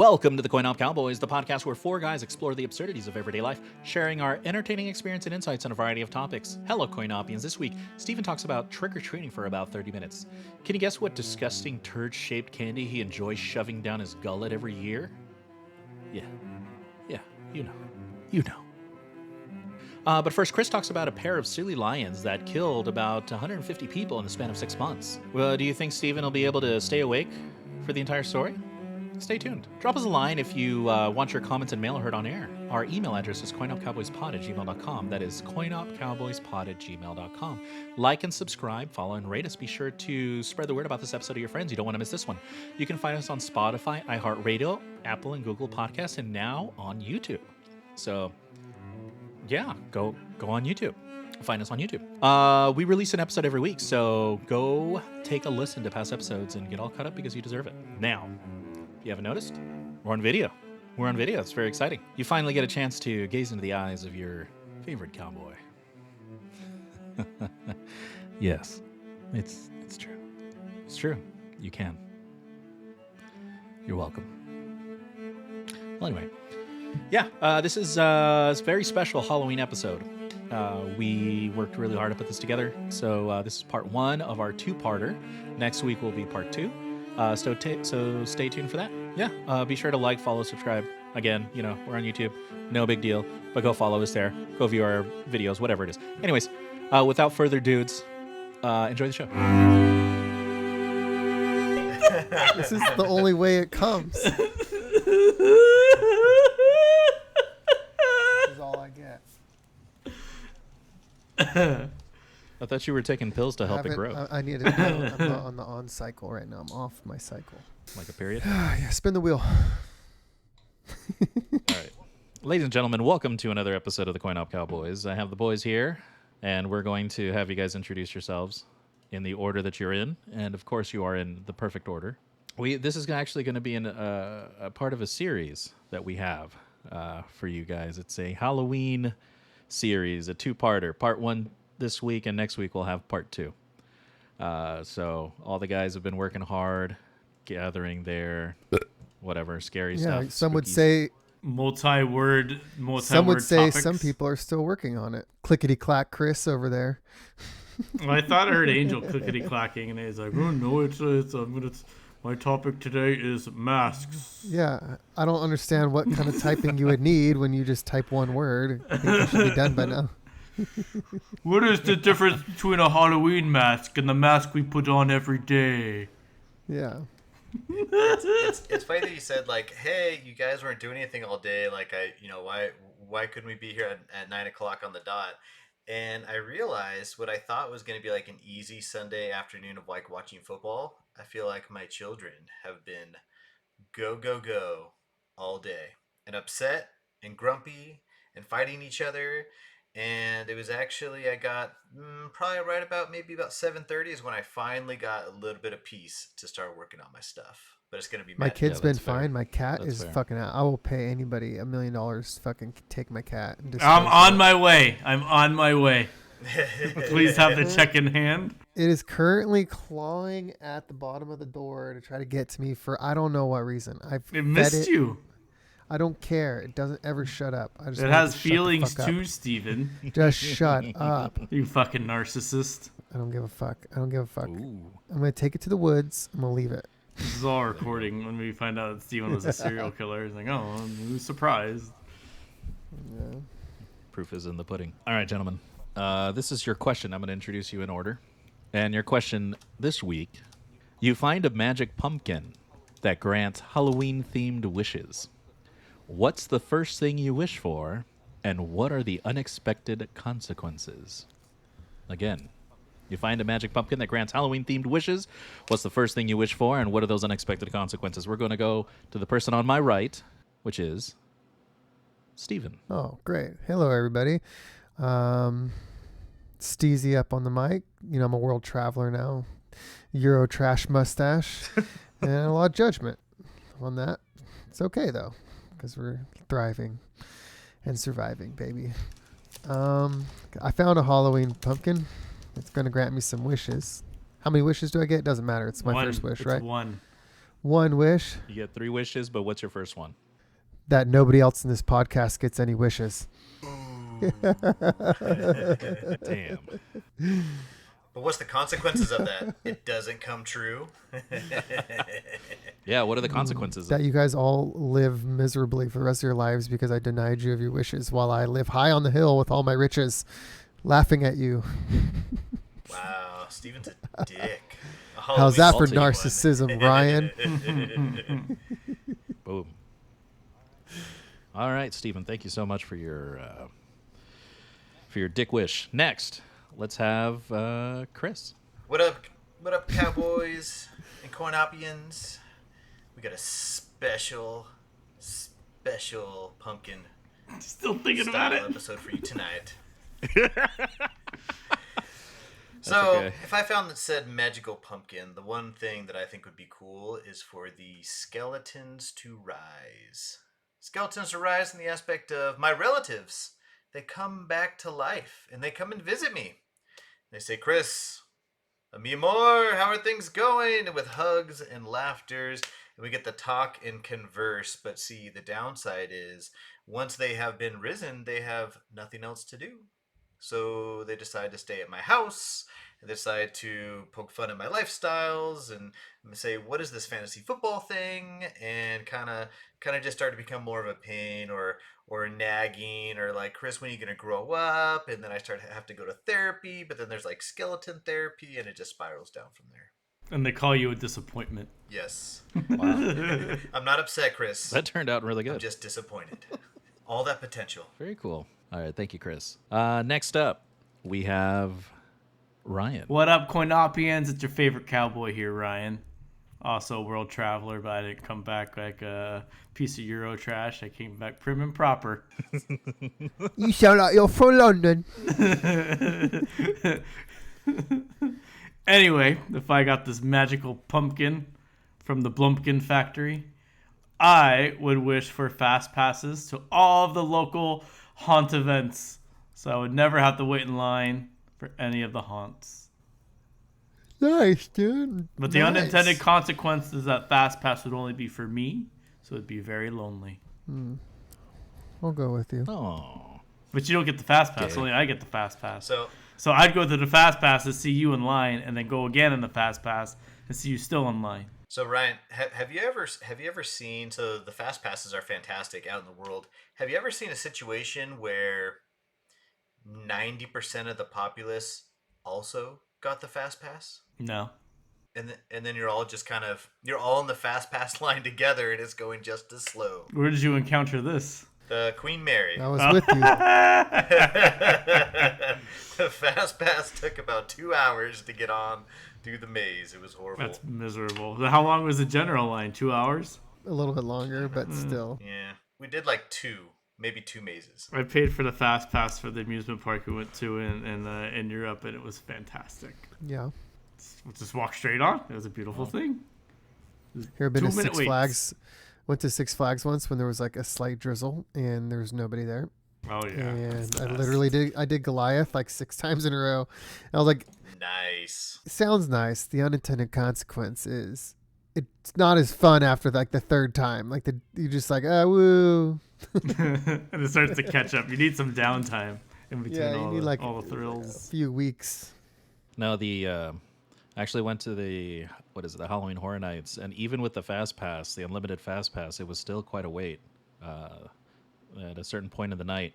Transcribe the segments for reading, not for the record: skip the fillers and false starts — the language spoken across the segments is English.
Welcome to the CoinOp-Cowboys, the podcast where four guys explore the absurdities of everyday life, sharing our entertaining experience and insights on a variety of topics. Hello, CoinOp-ians. This week, Steven talks about trick-or-treating for about 30 minutes. Can you guess what disgusting turd-shaped candy he enjoys shoving down his gullet every year? Yeah, you know. But first, Chris talks about a pair of silly lions that killed about 150 people in the span of 6 months. Well, do you think Steven will be able to stay awake for the entire story? Stay tuned. Drop us a line if you want your comments and mail heard on air. Our email address is coinopcowboyspod@gmail.com. That is coinopcowboyspod@gmail.com. Like and subscribe, follow and rate us. Be sure to spread the word about this episode to your friends. You don't want to miss this one. You can find us on Spotify, iHeart Radio, Apple and Google Podcasts, and now on YouTube. So, yeah, go on YouTube. Find us on YouTube. We release an episode every week, so go take a listen to past episodes and get all caught up because you deserve it. Now, if you haven't noticed, we're on video. It's very exciting. You finally get a chance to gaze into the eyes of your favorite cowboy. Yes, it's true. It's true. You can. You're welcome. Well, anyway. Yeah, this is a very special Halloween episode. We worked really hard to put this together. So this is part one of our two-parter. Next week will be part two. So stay tuned for that. Yeah, be sure to like, follow, subscribe. Again, we're on YouTube. No big deal. But go follow us there. Go view our videos, whatever it is. Anyways, without further dudes, enjoy the show. This is the only way it comes. This is all I get. I thought you were taking pills to help it grow. I need it. I'm not on the on cycle right now. I'm off my cycle. Like a period? Yeah, spin the wheel. All right. Ladies and gentlemen, welcome to another episode of the CoinOp-Cowboys. I have the boys here, and we're going to have you guys introduce yourselves in the order that you're in. And, of course, you are in the perfect order. This is actually going to be a part of a series that we have for you guys. It's a Halloween series, a two-parter. Part one this week, and next week we'll have part two. So all the guys have been working hard, gathering their whatever scary stuff. Yeah, some would say multi-word some would say topics. Some people are still working on it. Clickety clack, Chris over there. Well, I thought I heard Angel clickety clacking, and he's like, "Oh no, it's my topic today is masks." Yeah, I don't understand what kind of typing you would need when you just type one word. I think that should be done by now. What is the difference between a Halloween mask and the mask we put on every day? Yeah. It's funny that you said, like, hey, you guys weren't doing anything all day. Like, why couldn't we be here at 9 o'clock on the dot? And I realized what I thought was going to be like an easy Sunday afternoon of like watching football. I feel like my children have been go all day and upset and grumpy and fighting each other. And it was actually, I got probably right about 7:30 is when I finally got a little bit of peace to start working on my stuff. But it's going to be my kid's been fine. fair. My cat That's is fair. fucking out. I will pay anybody $1 million to fucking take my cat. And I'm on my way. Please have the check in hand. It is currently clawing at the bottom of the door to try to get to me for I don't know what reason. It missed you. I don't care. It doesn't ever shut up. I just It want has to shut the feelings fuck too, up. Steven. Just shut up. You fucking narcissist. I don't give a fuck. Ooh. Ooh. I'm going to take it to the woods. I'm going to leave it. This is all recording when we find out that Steven was a serial killer. He's like, oh, who's surprised? Yeah. Proof is in the pudding. All right, gentlemen. This is your question. I'm going to introduce you in order. And your question this week, you find a magic pumpkin that grants Halloween-themed wishes. What's the first thing you wish for, and what are the unexpected consequences? Again, you find a magic pumpkin that grants Halloween-themed wishes. What's the first thing you wish for, and what are those unexpected consequences? We're going to go to the person on my right, which is Steven. Oh, great. Hello, everybody. Steezy up on the mic. I'm a world traveler now. Euro trash mustache. And a lot of judgment on that. It's okay, though, because we're thriving and surviving, baby. I found a Halloween pumpkin. It's going to grant me some wishes. How many wishes do I get? Doesn't matter. It's my first wish, right? One. One wish You get 3 wishes, but what's your first one? that nobody else in this podcast gets any wishes. Damn. But what's the consequences of that? It doesn't come true. Yeah, what are the consequences? That you guys all live miserably for the rest of your lives because I denied you of your wishes while I live high on the hill with all my riches, laughing at you. Wow, Steven's a dick. How's that for Halloween narcissism, Ryan? Boom. All right, Stephen, thank you so much for your dick wish. Next, let's have Chris. What up, cowboys and CoinOp-ians? We got a special pumpkin Still thinking about style it. episode for you tonight. So, okay. if I found that said magical pumpkin, the one thing that I think would be cool is for the skeletons to rise. Skeletons to rise in the aspect of my relatives. They come back to life, and they come and visit me. They say, Chris, mi amor, how are things going? And with hugs and laughters, and we get to talk and converse. But see, the downside is, once they have been risen, they have nothing else to do. So they decide to stay at my house, and they decide to poke fun at my lifestyles, and say, what is this fantasy football thing? And kind of just start to become more of a pain, or nagging, or like, Chris, when are you going to grow up? And then I have to go to therapy, but then there's like skeleton therapy, and it just spirals down from there. And they call you a disappointment. Yes. Wow. I'm not upset, Chris. That turned out really good. I'm just disappointed. All that potential. Very cool. All right, thank you, Chris. Next up, we have Ryan. What up, CoinOp-ians? It's your favorite cowboy here, Ryan. Also a world traveler, but I didn't come back like a piece of Euro trash. I came back prim and proper. You sound like you're from London. Anyway, if I got this magical pumpkin from the Blumpkin factory, I would wish for fast passes to all of the local haunt events, so I would never have to wait in line for any of the haunts. Nice, dude. But the Nice. unintended consequence is that fast pass would only be for me, so it'd be very lonely. I'll go with you. Oh, But you don't get the fast pass, Okay. only I get the fast pass. So I'd go to the fast pass to see you in line, and then go again in the fast pass and see you still in line. So Ryan, have you ever seen? So the fast passes are fantastic out in the world. Have you ever seen a situation where 90% of the populace also got the fast pass, No. and then you're all in the fast pass line together, and it's going just as slow. Where did you encounter this? The Queen Mary. I was with you. The fast pass took about 2 hours to get on through the maze. It was horrible. That's miserable. How long was the general line? 2 hours? A little bit longer, but still. Yeah, we did like maybe two mazes. I paid for the fast pass for the amusement park we went to in Europe, and it was fantastic. Yeah. Just walk straight on. It was a beautiful thing. Here, been to 2 minute Six waits. Flags. Went to Six Flags once when there was like a slight drizzle and there was nobody there. Oh yeah. And I literally did Goliath like 6 times in a row. And I was like, Nice. it sounds nice. The unintended consequence is it's not as fun after like the 3rd time. Like you're just like, oh, woo. And it starts to catch up. You need some downtime in between Yeah, you all, need the, like all the a thrills. few weeks. no, I actually went to the Halloween Horror Nights, and even with the fast pass, the unlimited fast pass, it was still quite a wait. At a certain point in the night,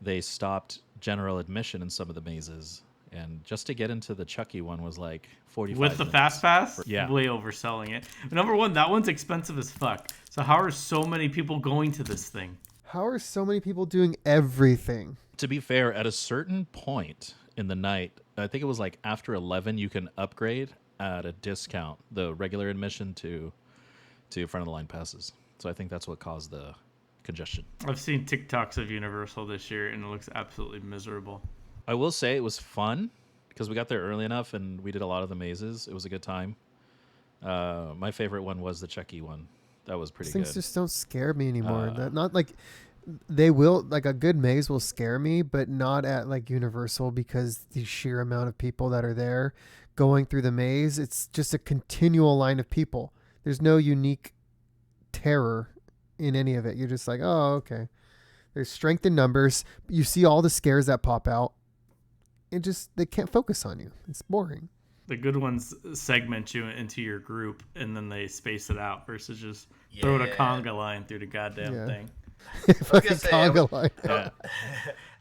they stopped general admission in some of the mazes, and just to get into the Chucky one was like 45 With the minutes. fast pass, Yeah. way overselling it. Number one, that one's expensive as fuck. So how are so many people going to this thing? How are so many people doing everything? To be fair, at a certain point in the night, I think it was like after 11, you can upgrade at a discount the regular admission to front of the line passes. So I think that's what caused the congestion. I've seen TikToks of Universal this year, and it looks absolutely miserable. I will say it was fun because we got there early enough and we did a lot of the mazes. It was a good time. My favorite one was the Chucky one. That was pretty These things good. just don't scare me anymore. Not like they will, like a good maze will scare me, but not at like Universal because the sheer amount of people that are there going through the maze. It's just a continual line of people. There's no unique terror in any of it. You're just like, oh, okay. There's strength in numbers. You see all the scares that pop out. They can't focus on you. It's boring. The good ones segment you into your group, and then they space it out versus just throwing a conga line through the goddamn thing. Fucking conga line.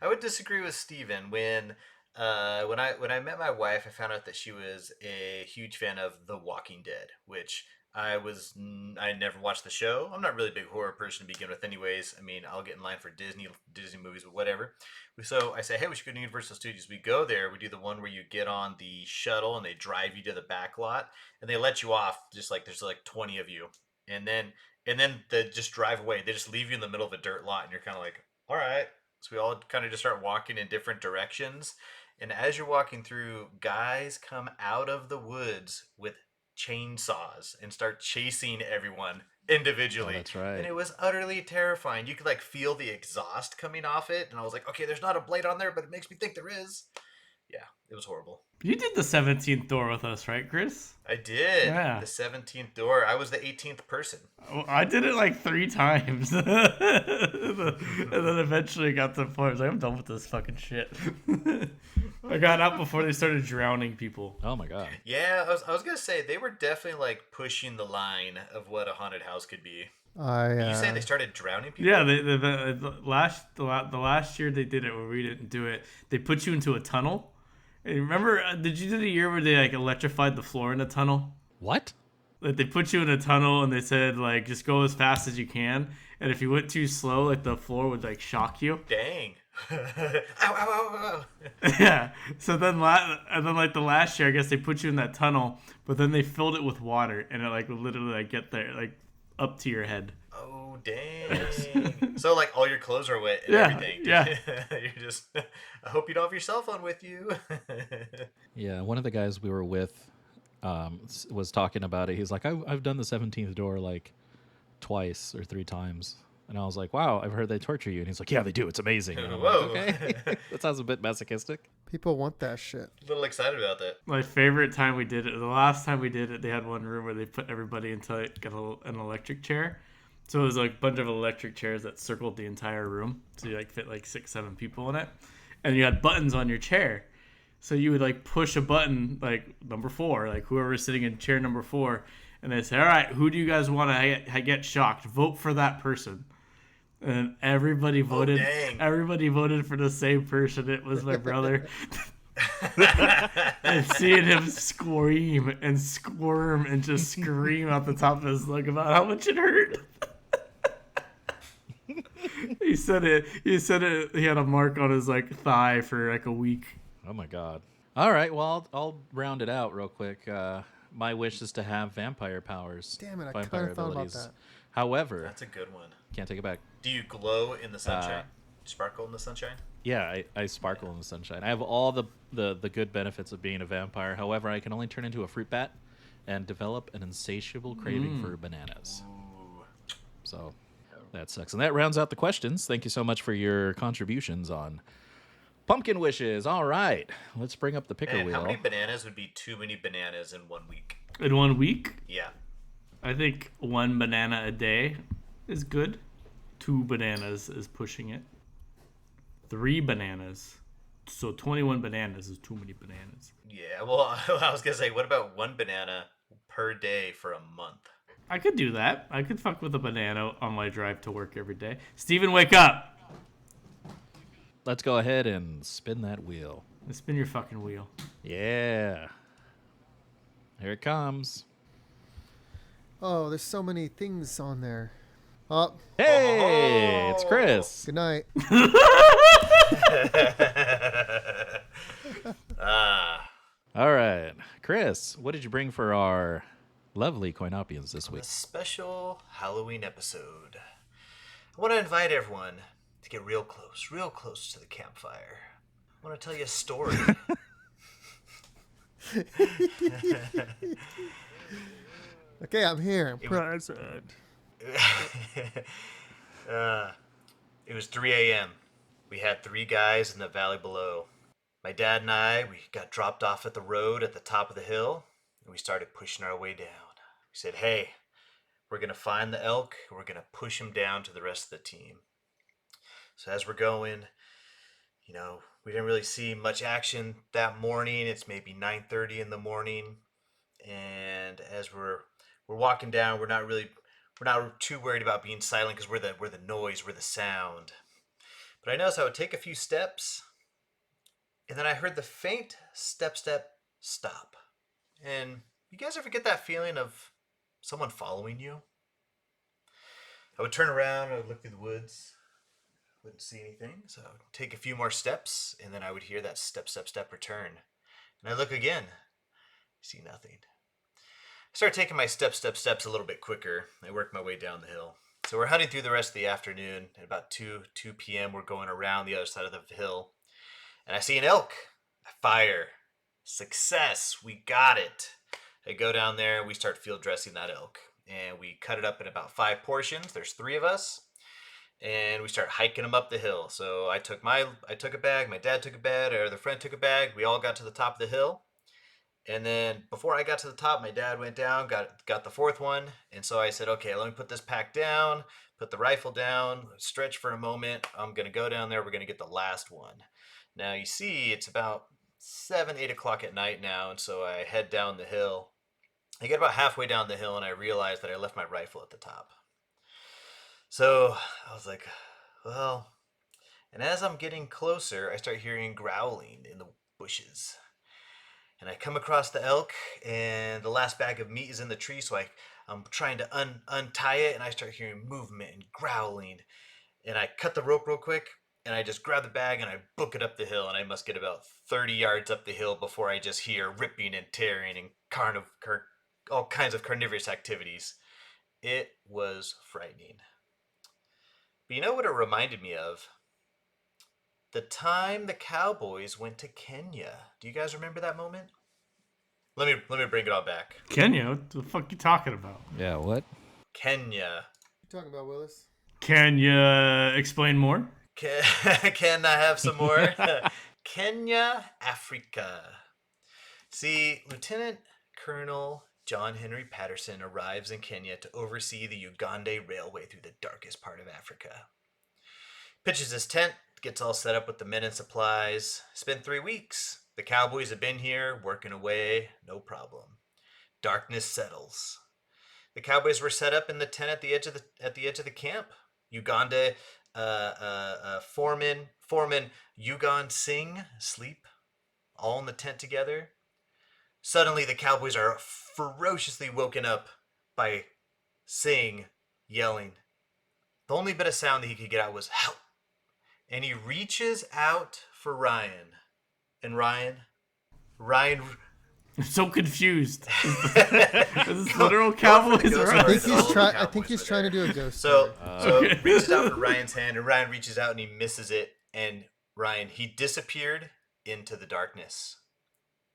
I would disagree with Steven. When I met my wife, I found out that she was a huge fan of The Walking Dead, which I never watched the show. I'm not really a big horror person to begin with anyways. I mean, I'll get in line for Disney movies, but whatever. So I say, hey, we should go to Universal Studios. We go there. We do the one where you get on the shuttle and they drive you to the back lot and they let you off. Just like there's like 20 of you, and then they just drive away. They just leave you in the middle of a dirt lot, and you're kind of like, all right. So we all kind of just start walking in different directions. And as you're walking through, guys come out of the woods with chainsaws and start chasing everyone individually. Oh, that's right. And it was utterly terrifying. You could like feel the exhaust coming off it, and I was like, okay, there's not a blade on there, but it makes me think there is. Yeah, it was horrible. You did the 17th door with us, right, Chris? I did. Yeah. The 17th door. I was the 18th person. I did it like 3 times. And then eventually got to the point I was like, I'm done with this fucking shit. I got out before they started drowning people. Oh my god. Yeah, I was gonna say they were definitely like pushing the line of what a haunted house could be. You say they started drowning people? Yeah, the last year they did it where we didn't do it. They put you into a tunnel. And remember, did you do the year where they like electrified the floor in a tunnel? What? Like they put you in a tunnel and they said like just go as fast as you can, and if you went too slow, like the floor would like shock you. Dang. Ow, ow, ow, ow. Yeah. So then, like the last year, I guess they put you in that tunnel, but then they filled it with water, and it like would literally like get there, like up to your head. Oh dang! So like all your clothes are wet and everything. Yeah. You're just. I hope you don't have your cell phone with you. Yeah, one of the guys we were with was talking about it. He's like, I've done the 17th door like twice or 3 times. And I was like, wow, I've heard they torture you. And he's like, yeah, they do. It's amazing. And I'm Whoa. like, okay. That sounds a bit masochistic. People want that shit. A little excited about that. My favorite time we did it, the last time we did it, they had one room where they put everybody into like an electric chair. So it was like a bunch of electric chairs that circled the entire room. So you like fit like 6-7 people in it. And you had buttons on your chair. So you would like push a button like number 4, like whoever was sitting in chair number 4. And they say, all right, who do you guys want to get shocked? Vote for that person. And everybody voted. Everybody voted for the same person. It was my brother. And seeing him scream and squirm and just scream out the top of his lung about how much it hurt. He said it. He had a mark on his like thigh for like a week. Oh my god. All right, well, I'll round it out real quick. My wish is to have vampire powers. Damn it, I vampire kind of thought about that. However, That's a good one. can't take it back. Do you glow in the sunshine? Sparkle in the sunshine? Yeah, I sparkle in the sunshine. I have all the good benefits of being a vampire. However, I can only turn into a fruit bat and develop an insatiable craving for bananas. Ooh. So that sucks. And that rounds out the questions. Thank you so much for your contributions on pumpkin wishes. All right, let's bring up the picker Man, wheel. how many bananas would be too many bananas in 1 week? In 1 week? Yeah. I think 1 banana a day is good. 2 bananas is pushing it. 3 bananas. So 21 bananas is too many bananas. Yeah, well, I was going to say, what about 1 banana per day for a month? I could do that. I could fuck with a banana on my drive to work every day. Steven, wake up! Let's go ahead and spin that wheel. Spin your fucking wheel. Yeah. Here it comes. Oh, there's so many things on there. Oh, Hey, it's Chris. good night. All right. Chris, what did you bring for our lovely CoinOp-ians this A week? special Halloween episode. I want to invite everyone to get real close to the campfire. I want to tell you a story. Okay, I'm here. Present. It was 3 a.m. We had 3 guys in the valley below. My dad and I, we got dropped off at the road at the top of the hill, and we started pushing our way down. We said, hey, We're going to find the elk. We're going to push him down to the rest of the team. So as we're going, we didn't really see much action that morning. It's maybe 9:30 in the morning. And as we're walking down, we're not too worried about being silent because we're the noise, we're the sound. But I noticed I would take a few steps, and then I heard the faint step stop. And you guys ever get that feeling of someone following you? I would turn around, I would look through the woods, wouldn't see anything, so I would take a few more steps, and then I would hear that step return. And I look again, see nothing. I started taking my steps a little bit quicker. I worked my way down the hill. So we're hunting through the rest of the afternoon. At about 2 p.m., we're going around the other side of the hill. And I see an elk. I fire. Success. We got it. I go down there. We start field dressing that elk. And we cut it up in about 5 portions. There's 3 of us. And we start hiking them up the hill. So I took a bag. My dad took a bag. Our other friend took a bag. We all got to the top of the hill. And then before I got to the top, my dad went down, got the 4th one. And so I said, okay, let me put this pack down, put the rifle down, stretch for a moment. I'm going to go down there. We're going to get the last one. Now, you see, it's about 8 o'clock at night now. And so I head down the hill. I get about halfway down the hill and I realize that I left my rifle at the top. So I was like, well, and as I'm getting closer, I start hearing growling in the bushes. And I come across the elk, and the last bag of meat is in the tree, so I'm trying to untie it, and I start hearing movement and growling. And I cut the rope real quick, and I just grab the bag, and I book it up the hill, and I must get about 30 yards up the hill before I just hear ripping and tearing and all kinds of carnivorous activities. It was frightening. But you know what it reminded me of? The time the Cowboys went to Kenya. Do you guys remember that moment? Let me bring it all back. Kenya? What the fuck you talking about? Yeah, what? Kenya. You talking about, Willis? Can you explain more? Can I have some more? Kenya, Africa. See, Lieutenant Colonel John Henry Patterson arrives in Kenya to oversee the Uganda Railway through the darkest part of Africa. Pitches his tent, gets all set up with the men and supplies. It's been 3 weeks. The Cowboys have been here, working away, no problem. Darkness settles. The Cowboys were set up in the tent at the edge of the camp. Uganda foreman Ugan Singh asleep, all in the tent together. Suddenly, the Cowboys are ferociously woken up by Singh yelling. The only bit of sound that he could get out was help. And he reaches out for Ryan. And Ryan. I'm so confused. Is this literal Cowboys? I think he's trying to do a ghost story. So reaches out for Ryan's hand, and Ryan reaches out and he misses it. And Ryan, he disappeared into the darkness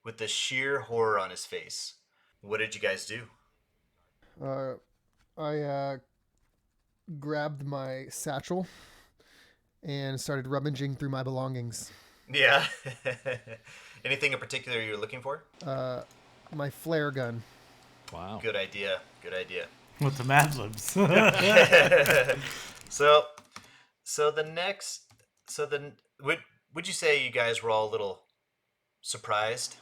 with the sheer horror on his face. What did you guys do? I grabbed my satchel and started rummaging through my belongings. Yeah. Anything in particular you were looking for? My flare gun. Wow. Good idea. With the Mad Libs. Would you say you guys were all a little surprised,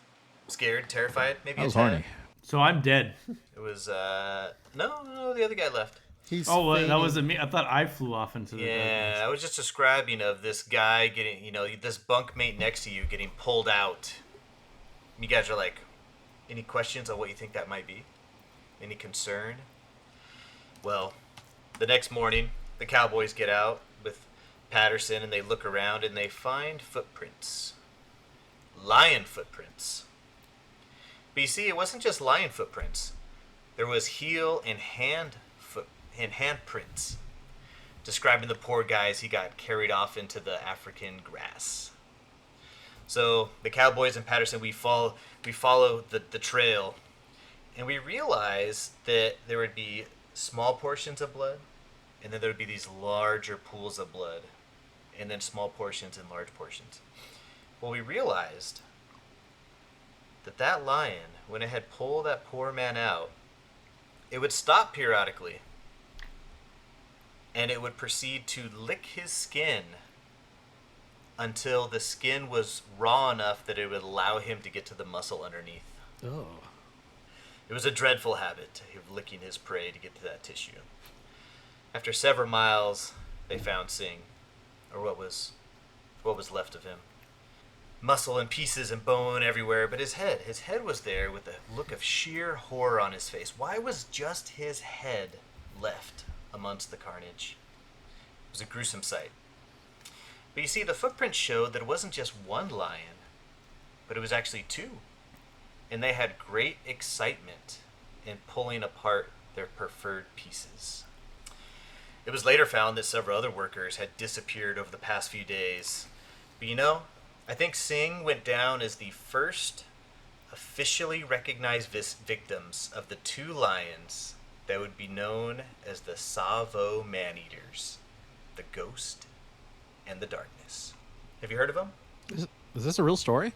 scared, terrified? Maybe I was a tad? horny. So I'm dead. It was no, the other guy left. He's That fading. wasn't me. I thought I flew off into the Yeah, darkness. I was just describing of this guy getting, this bunkmate next to you getting pulled out. You guys are like, any questions on what you think that might be? Any concern? Well, the next morning, the Cowboys get out with Patterson and they look around and they find footprints. Lion footprints. But you see, it wasn't just lion footprints. There was heel and handprints describing the poor guy as he got carried off into the African grass. So the Cowboys and Patterson, we follow the trail, and we realize that there would be small portions of blood, and then there would be these larger pools of blood, and then small portions and large portions. Well, we realized that lion, when it had pulled that poor man out, it would stop periodically and it would proceed to lick his skin until the skin was raw enough that it would allow him to get to the muscle underneath. Oh. It was a dreadful habit of licking his prey to get to that tissue. After several miles, they found Singh, or what was left of him. Muscle and pieces and bone everywhere, but his head was there with a look of sheer horror on his face. Why was just his head left amongst the carnage? It was a gruesome sight. But you see, the footprints showed that it wasn't just one lion, but it was actually two. And they had great excitement in pulling apart their preferred pieces. It was later found that several other workers had disappeared over the past few days. But you know, I think Singh went down as the first officially recognized victims of the two lions that would be known as the Savo man-eaters, the Ghost and the Darkness. Have you heard of them? Is this a real story?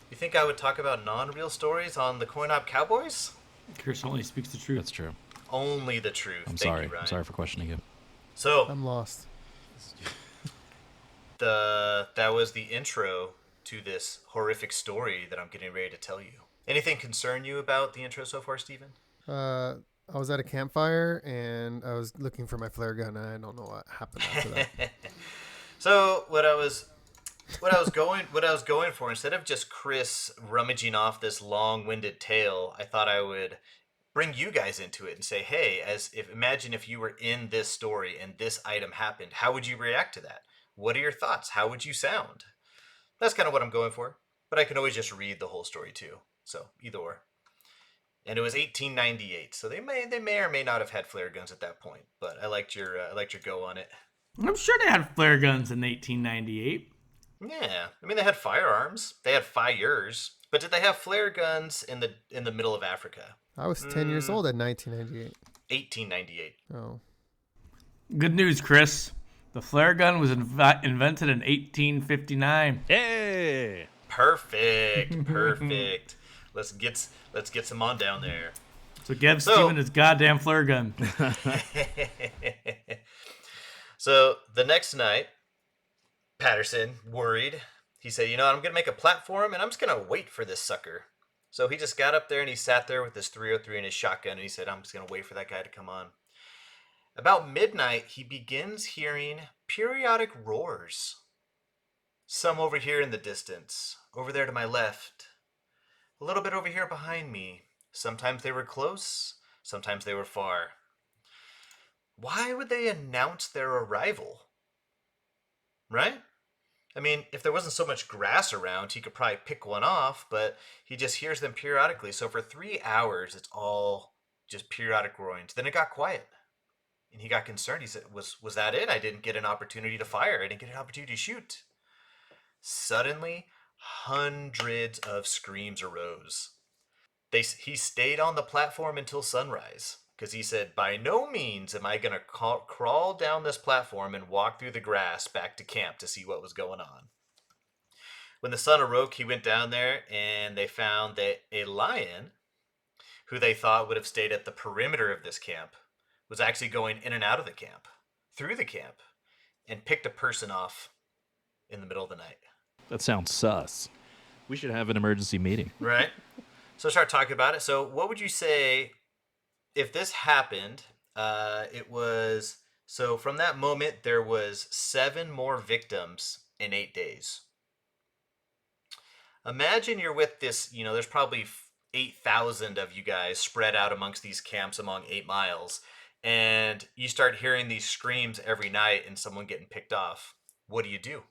You think I would talk about non-real stories on the CoinOp Cowboys? Chris only speaks the truth. That's true. Only the truth. I'm Thank sorry. you, Ryan. I'm sorry for questioning you. So I'm lost. that was the intro to this horrific story that I'm getting ready to tell you. Anything concern you about the intro so far, Stephen? I was at a campfire and I was looking for my flare gun. And I don't know what happened after that. So what I was going for, instead of just Chris rummaging off this long-winded tale, I thought I would bring you guys into it and say, hey, imagine if you were in this story and this item happened, how would you react to that? What are your thoughts? How would you sound? That's kind of what I'm going for, but I can always just read the whole story too. So either or. And it was 1898, so they may or may not have had flare guns at that point, but I liked your go on it. I'm sure they had flare guns in 1898. Yeah, I mean they had firearms, they had fires, but did they have flare guns in the middle of Africa? I was 10 years old in 1998. 1898. Oh. Good news, Chris. The flare gun was invented in 1859. Hey! Perfect. Let's get some on down there. So give Steven his goddamn flare gun. So the next night, Patterson, worried, he said, I'm going to make a platform and I'm just going to wait for this sucker. So he just got up there and he sat there with his 303 and his shotgun and he said, I'm just going to wait for that guy to come on. About midnight, he begins hearing periodic roars. Some over here in the distance, over there to my left, a little bit over here behind me. Sometimes they were close, sometimes they were far. Why would they announce their arrival? Right? I mean, if there wasn't so much grass around, he could probably pick one off, but he just hears them periodically. So for 3 hours, it's all just periodic roarings. Then it got quiet. And he got concerned. He said, was that it? I didn't get an opportunity to fire. I didn't get an opportunity to shoot. Suddenly, hundreds of screams arose. He stayed on the platform until sunrise. Because he said, by no means am I going to crawl down this platform and walk through the grass back to camp to see what was going on. When the sun awoke, he went down there and they found that a lion, who they thought would have stayed at the perimeter of this camp, was actually going in and out of the camp, through the camp, and picked a person off in the middle of the night. That sounds sus. We should have an emergency meeting. Right? So start talking about it. So what would you say... If this happened, so from that moment, there was 7 more victims in 8 days. Imagine you're with this, there's probably 8,000 of you guys spread out amongst these camps along 8 miles, and you start hearing these screams every night and someone getting picked off. What do you do?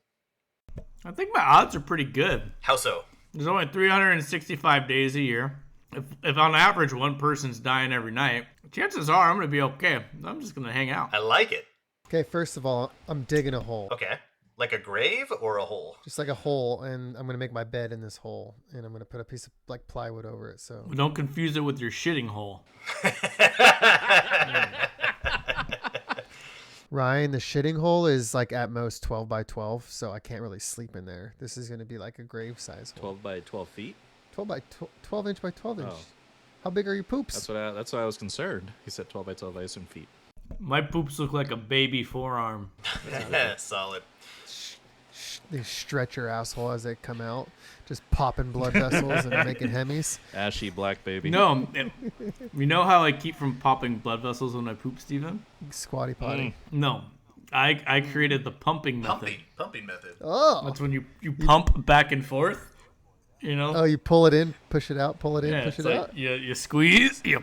I think my odds are pretty good. How so? There's only 365 days a year. If on average one person's dying every night, chances are I'm going to be okay. I'm just going to hang out. I like it. Okay, first of all, I'm digging a hole. Okay. Like a grave or a hole? Just like a hole, and I'm going to make my bed in this hole, and I'm going to put a piece of plywood over it. So Don't confuse it with your shitting hole. Ryan, the shitting hole is at most 12 by 12, so I can't really sleep in there. This is going to be like a grave size hole. 12 by 12 feet? 12 inch by 12 inch. Oh. How big are your poops? That's why I was concerned. He said 12 by 12, I assume feet. My poops look like a baby forearm. Solid. They stretch your asshole as they come out, just popping blood vessels and making hemis. Ashy black baby. No, you know how I keep from popping blood vessels when I poop, Steven? Squatty potty. No. I created the pumping method. Pumping method. Oh. That's when you pump back and forth. You know? Oh, you pull it in, push it out, pull it in, Yeah, push it's it like out. you squeeze, you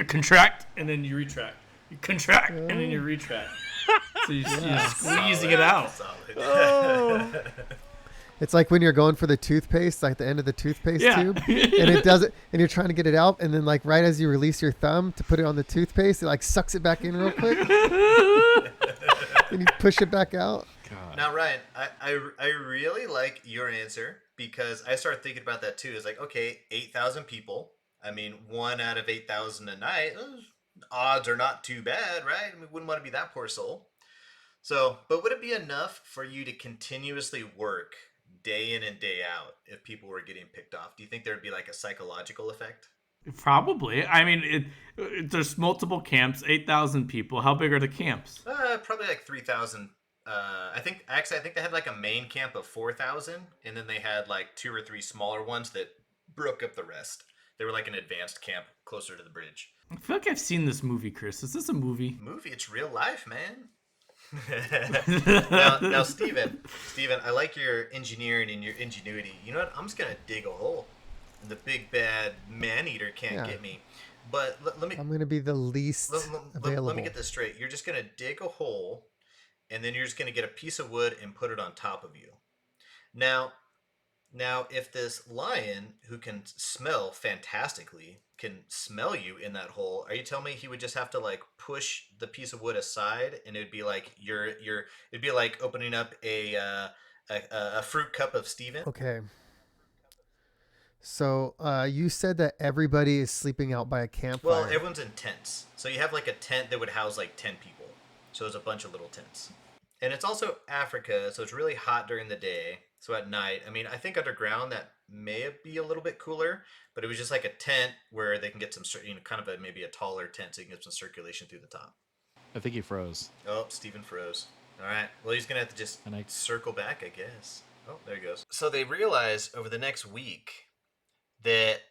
contract, and then you retract. You contract, and then you retract. So you're squeezing it out. Solid. It's like when you're going for the toothpaste, like the end of the toothpaste Yeah. tube, and it does it, and you're trying to get it out, and then like right as you release your thumb to put it on the toothpaste, it like sucks it back in real quick, and you push it back out. God. Now, Ryan, I really like your answer because I started thinking about that too. It's like, okay, 8,000 people. I mean, 1 out of 8,000 a night. Odds are not too bad, right? I mean, wouldn't want to be that poor soul. So, but would it be enough for you to continuously work day in and day out if people were getting picked off? Do you think there'd be like a psychological effect? Probably. I mean, there's multiple camps, 8,000 people. How big are the camps? Probably like 3,000. I think they had like a main camp of 4,000, and then they had like 2 or 3 smaller ones that broke up the rest. They were like an advanced camp closer to the bridge. I feel like I've seen this movie, Chris. Is this a movie? It's real life, man. now, Steven, I like your engineering and your ingenuity. You know what? I'm just gonna dig a hole, and the big bad man eater can't get me. But let me. I'm gonna be the least available. Let me get this straight. You're just gonna dig a hole, and then you're just gonna get a piece of wood and put it on top of you. Now, if this lion, who can smell fantastically, can smell you in that hole, are you telling me he would just have to like push the piece of wood aside, and it'd be like it'd be like opening up a fruit cup of Steven? Okay. So you said that everybody is sleeping out by a campfire. Well, everyone's in tents, so you have like a tent that would house like 10 people. So there's a bunch of little tents, and it's also Africa, so it's really hot during the day. So at night, I mean, I think underground that may be a little bit cooler, but it was just like a tent where they can get some, kind of maybe a taller tent so you can get some circulation through the top. I think he froze. Oh, Steven froze. All right. Well, he's going to have to just circle back, I guess. Oh, there he goes. So they realized over the next week that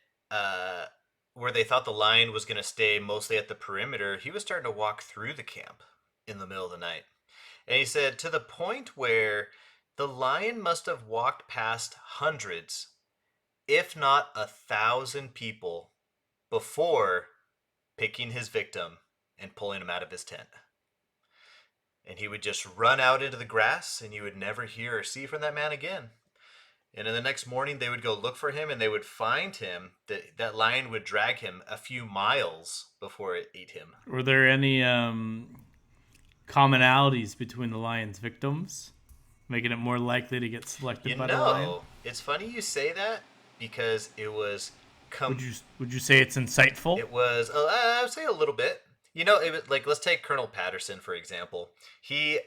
where they thought the lion was going to stay mostly at the perimeter, he was starting to walk through the camp in the middle of the night. And he said to the point where the lion must have walked past hundreds, if not 1,000 people before picking his victim and pulling him out of his tent. And he would just run out into the grass, and you would never hear or see from that man again. And then the next morning, they would go look for him, and they would find him. That lion would drag him a few miles before it ate him. Were there any commonalities between the lion's victims, making it more likely to get selected by the lion? It's funny you say that because it was. Would you say it's insightful? It was. I would say a little bit. You know, it was like, let's take Colonel Patterson for example. He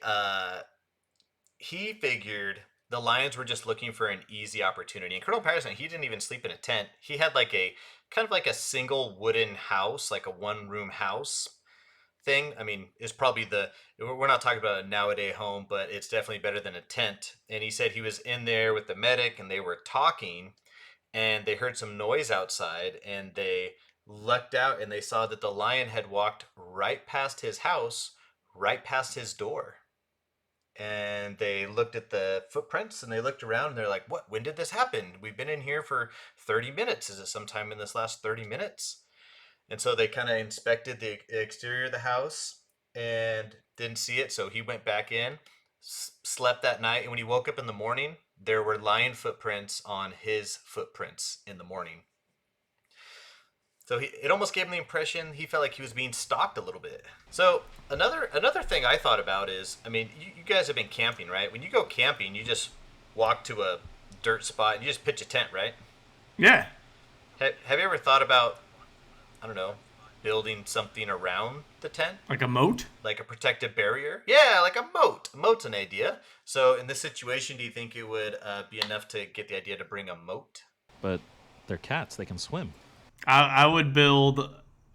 figured the lions were just looking for an easy opportunity. And Colonel Patterson, he didn't even sleep in a tent. He had like a kind of like a single wooden house, like a 1-room house thing. I mean, it's probably we're not talking about a nowadays home, but it's definitely better than a tent. And he said he was in there with the medic, and they were talking, and they heard some noise outside, and they lucked out, and they saw that the lion had walked right past his house, right past his door. And they looked at the footprints, and they looked around, and they're like, what? When did this happen? We've been in here for 30 minutes. Is it sometime in this last 30 minutes? And so they kind of inspected the exterior of the house and didn't see it. So he went back in, slept that night. And when he woke up in the morning, there were lion footprints on his footprints in the morning. So it almost gave him the impression he felt like he was being stalked a little bit. So another thing I thought about is, I mean, you guys have been camping, right? When you go camping, you just walk to a dirt spot and you just pitch a tent, right? Yeah. Have you ever thought about, I don't know, building something around the tent? Like a moat? Like a protective barrier? Yeah, like a moat. A moat's an idea. So in this situation, do you think it would be enough to get the idea to bring a moat? But they're cats. They can swim. I would build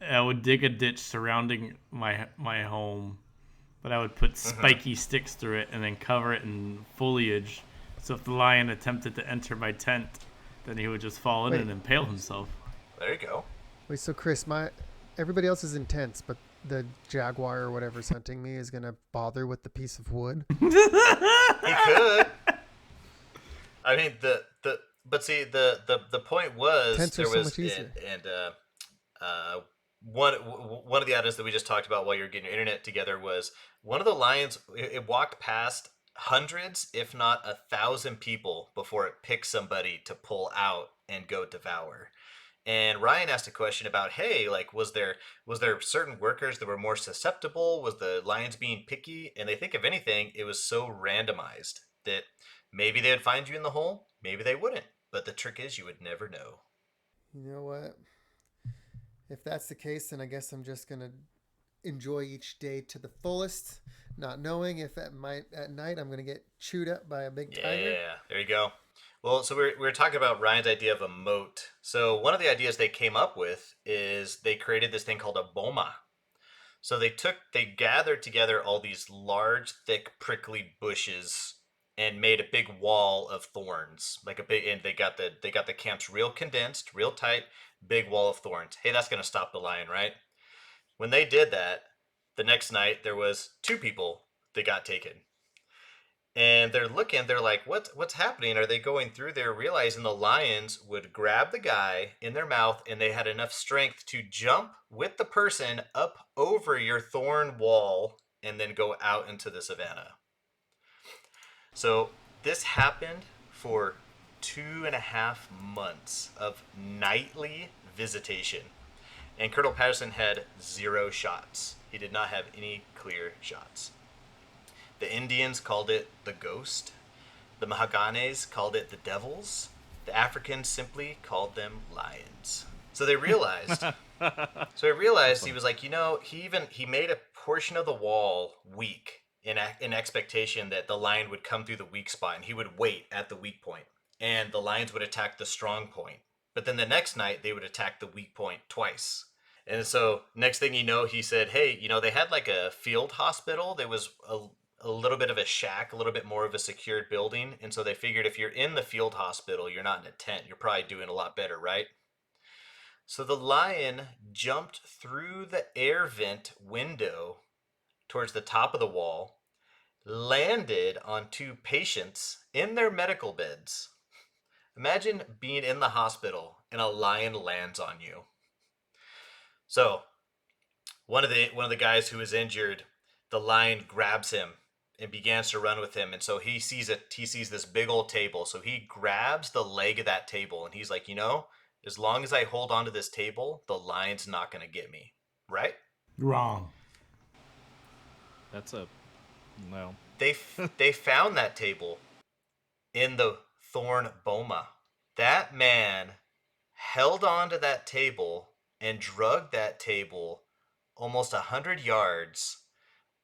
I would dig a ditch surrounding my home, but I would put spiky sticks through it and then cover it in foliage. So if the lion attempted to enter my tent, then he would just fall in Wait. and impale himself. There you go. Wait, so Chris, everybody else is intense, but the jaguar or whatever's hunting me is gonna bother with the piece of wood. He could. I mean but see the point was Tents are there so was much easier. one of the items that we just talked about while you were getting your internet together was one of the lions. It walked past hundreds, if not 1,000 people before it picked somebody to pull out and go devour. And Ryan asked a question about, hey, like, was there certain workers that were more susceptible? Was the lions being picky? And they think, if anything, it was so randomized that maybe they would find you in the hole, maybe they wouldn't. But the trick is, you would never know. You know what? If that's the case, then I guess I'm just gonna enjoy each day to the fullest, not knowing if at night I'm gonna get chewed up by a big tiger. Yeah, there you go. Well, so we were talking about Ryan's idea of a moat. So one of the ideas they came up with is they created this thing called a boma. So they gathered together all these large, thick, prickly bushes and made a big wall of thorns, and they got the camps real condensed, real tight, big wall of thorns. Hey, that's gonna stop the lion, right? When they did that, the next night there was 2 people that got taken. And they're like, what's happening? Are they going through there, realizing the lions would grab the guy in their mouth and they had enough strength to jump with the person up over your thorn wall and then go out into the savannah. So this happened for 2.5 months of nightly visitation. And Colonel Patterson had 0 shots. He did not have any clear shots. The Indians called it the ghost. The Mahaganes called it the devils. The Africans simply called them lions. So they realized. He was like, he made a portion of the wall weak in expectation that the lion would come through the weak spot and he would wait at the weak point. And the lions would attack the strong point. But then the next night they would attack the weak point twice. And so next thing you know, he said, hey, they had like a field hospital that was a little bit of a shack, a little bit more of a secured building. And so they figured if you're in the field hospital, you're not in a tent, you're probably doing a lot better, right? So the lion jumped through the air vent window towards the top of the wall, landed on 2 patients in their medical beds. Imagine being in the hospital and a lion lands on you. So one of the guys who was injured, the lion grabs him and begins to run with him. And so he sees this big old table. So he grabs the leg of that table and he's like, as long as I hold onto this table, the lion's not going to get me. Right? Wrong. That's no. They found that table in the thorn boma. That man held onto that table and dragged that table almost 100 yards.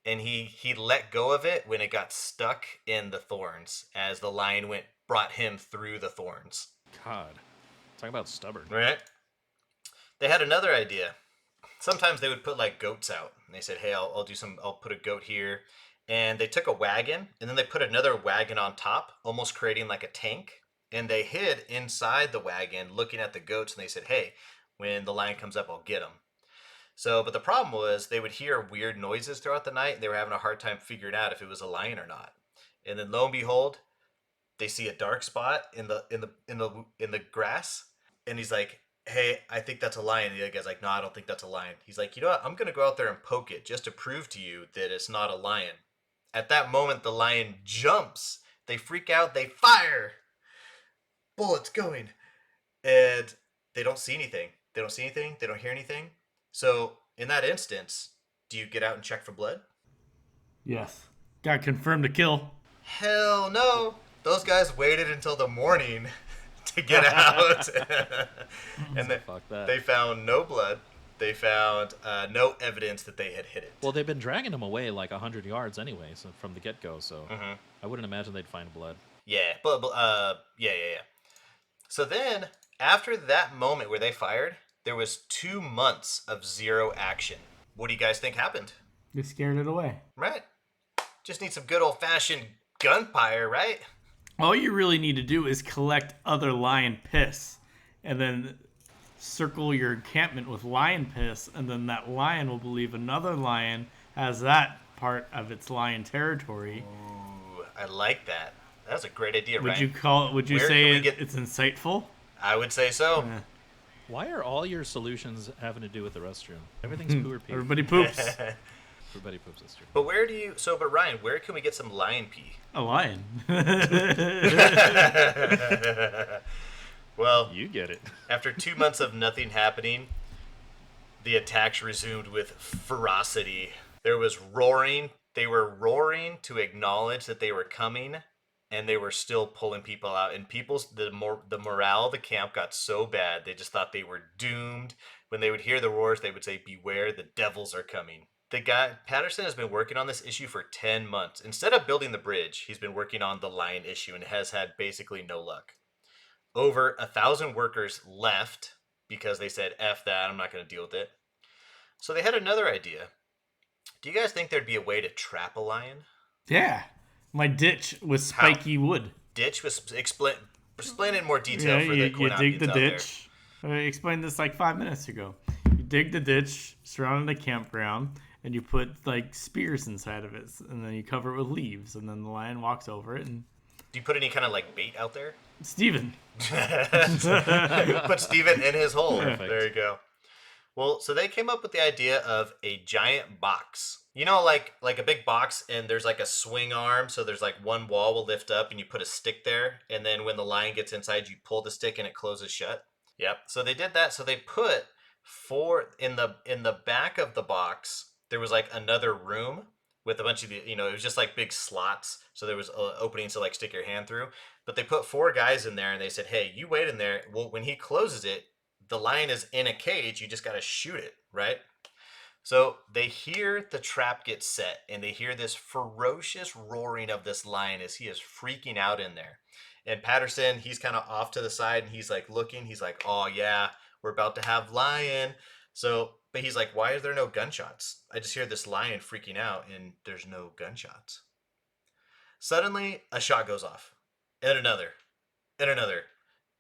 And he let go of it when it got stuck in the thorns as the lion brought him through the thorns. God, talk about stubborn. Right? They had another idea. Sometimes they would put like goats out. And they said, hey, I'll put a goat here. And they took a wagon and then they put another wagon on top, almost creating like a tank. And they hid inside the wagon looking at the goats. And they said, hey, when the lion comes up, I'll get him. So, but the problem was they would hear weird noises throughout the night. And they were having a hard time figuring out if it was a lion or not. And then lo and behold, they see a dark spot in the grass. And he's like, hey, I think that's a lion. The other guy's like, no, I don't think that's a lion. He's like, you know what? I'm going to go out there and poke it just to prove to you that it's not a lion. At that moment, the lion jumps. They freak out. They fire. Bullets going. And they don't see anything. They don't see anything. They don't hear anything. So in that instance, do you get out and check for blood? Yes. Got confirmed to kill. Hell no. Those guys waited until the morning to get out. And they found no blood. They found no evidence that they had hit it. Well, they've been dragging him away like 100 yards anyway, so from the get-go, so I wouldn't imagine they'd find blood. Yeah, but yeah. So then, after that moment where they fired, there was 2 months of zero action. What do you guys think happened? They scared it away. Right? Just need some good old-fashioned gunfire, right? All you really need to do is collect other lion piss and then circle your encampment with lion piss, and then that lion will believe another lion has that part of its lion territory. Ooh, I like that. That's a great idea, Would Ryan. you call it? Would you Where say can we get- it's insightful? I would say so. Why are all your solutions having to do with the restroom? Everything's poo or pee. Everybody poops. Everybody poops. That's true. But but Ryan, where can we get some lion pee? A lion. Well, You get it. after 2 months of nothing happening, the attacks resumed with ferocity. There was roaring. They were roaring to acknowledge that they were coming, and they were still pulling people out. And the morale of the camp got so bad, they just thought they were doomed. When they would hear the roars, they would say, "Beware, the devils are coming." The guy, Patterson, has been working on this issue for 10 months. Instead of building the bridge, he's been working on the lion issue and has had basically no luck. Over 1,000 workers left because they said, F that, I'm not going to deal with it. So they had another idea. Do you guys think there'd be a way to trap a lion? Yeah. My ditch was spiky wood. Ditch was explain it in more detail for the you CoinOp-ians dig the out there. ditch. I explained this like 5 minutes ago. You dig the ditch surrounding the campground, and you put like spears inside of it, and then you cover it with leaves, and then the lion walks over it. And Do you put any kind of like bait out there? Steven. Put Steven in his hole. Perfect. There you go. Well, so they came up with the idea of a giant box. You know, like a big box, and there's like a swing arm, so there's like one wall will lift up, and you put a stick there, and then when the lion gets inside, you pull the stick and it closes shut. Yep. So they did that. So they put in the back of the box, there was like another room with a bunch of it was just like big slots. So there was openings to like stick your hand through. But they put 4 guys in there, and they said, "Hey, you wait in there. Well, when he closes it, the lion is in a cage. You just got to shoot it, right?" So they hear the trap get set, and they hear this ferocious roaring of this lion as he is freaking out in there. And Patterson, he's kind of off to the side, and he's like looking. He's like, "Oh yeah, we're about to have lion." But he's like, "Why are there no gunshots? I just hear this lion freaking out, and there's no gunshots." Suddenly, a shot goes off, and another, and another,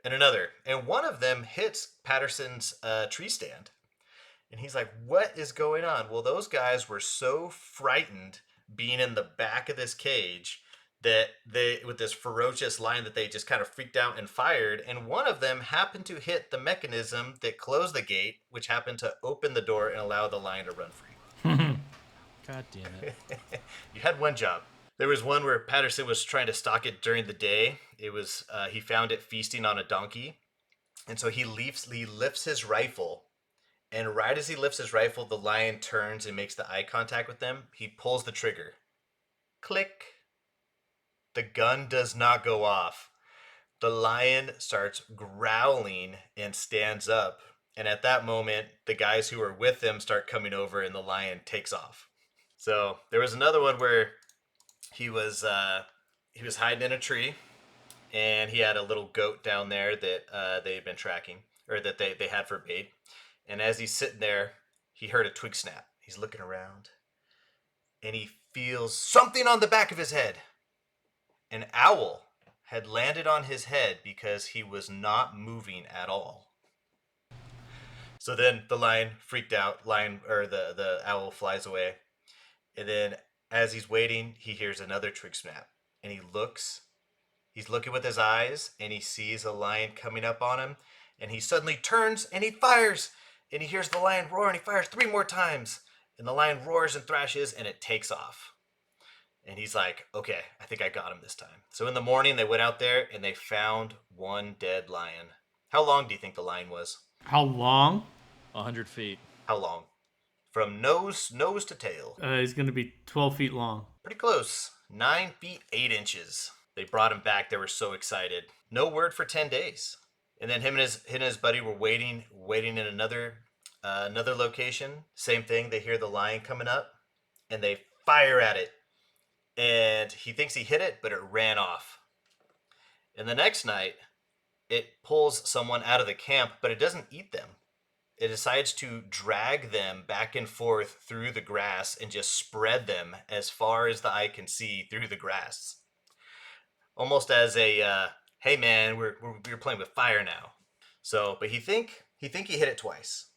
and another, and one of them hits Patterson's tree stand. And he's like, "What is going on?" Well, those guys were so frightened being in the back of this cage that with this ferocious lion, that they just kind of freaked out and fired. And one of them happened to hit the mechanism that closed the gate, which happened to open the door and allow the lion to run free. God damn it. You had one job. There was one where Patterson was trying to stalk it during the day. It was he found it feasting on a donkey. And so he lifts his rifle. And right as he lifts his rifle, the lion turns and makes the eye contact with them. He pulls the trigger. Click. The gun does not go off. The lion starts growling and stands up. And at that moment, the guys who are with him start coming over, and the lion takes off. So there was another one where he was hiding in a tree, and he had a little goat down there that they had been tracking, or that they had for bait. And as he's sitting there, he heard a twig snap. He's looking around, and he feels something on the back of his head. An owl had landed on his head because he was not moving at all. So then the lion freaked out. The owl flies away. And then as he's waiting, he hears another twig snap. And he looks. He's looking with his eyes, and he sees a lion coming up on him. And he suddenly turns, and he fires. And he hears the lion roar, and he fires 3 more times. And the lion roars and thrashes, and it takes off. And he's like, "Okay, I think I got him this time." So in the morning, they went out there, and they found one dead lion. How long do you think the lion was? How long? 100 feet. How long? From nose to tail. He's going to be 12 feet long. Pretty close. 9 feet 8 inches. They brought him back. They were so excited. No word for 10 days. And then him and his buddy were waiting in another location. Same thing. They hear the lion coming up, and they fire at it. And he thinks he hit it, but it ran off. And the next night, it pulls someone out of the camp, but it doesn't eat them. it decides to drag them back and forth through the grass and just spread them as far as the eye can see through the grass. Almost as a, hey man, we're playing with fire now. So, but he hit it twice.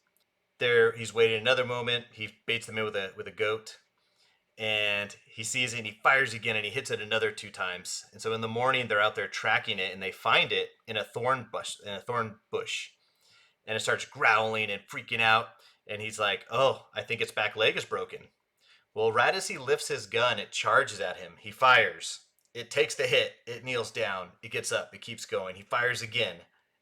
There, he's waiting another moment. He baits them in with a goat, and he sees it and he fires again and he hits it another 2 times. And so in the morning they're out there tracking it and they find it in a thorn bush, and it starts growling and freaking out. And he's like, "Oh, I think its back leg is broken." Well, right as he lifts his gun, it charges at him. He fires. It takes the hit. It kneels down. It gets up. It keeps going. He fires again.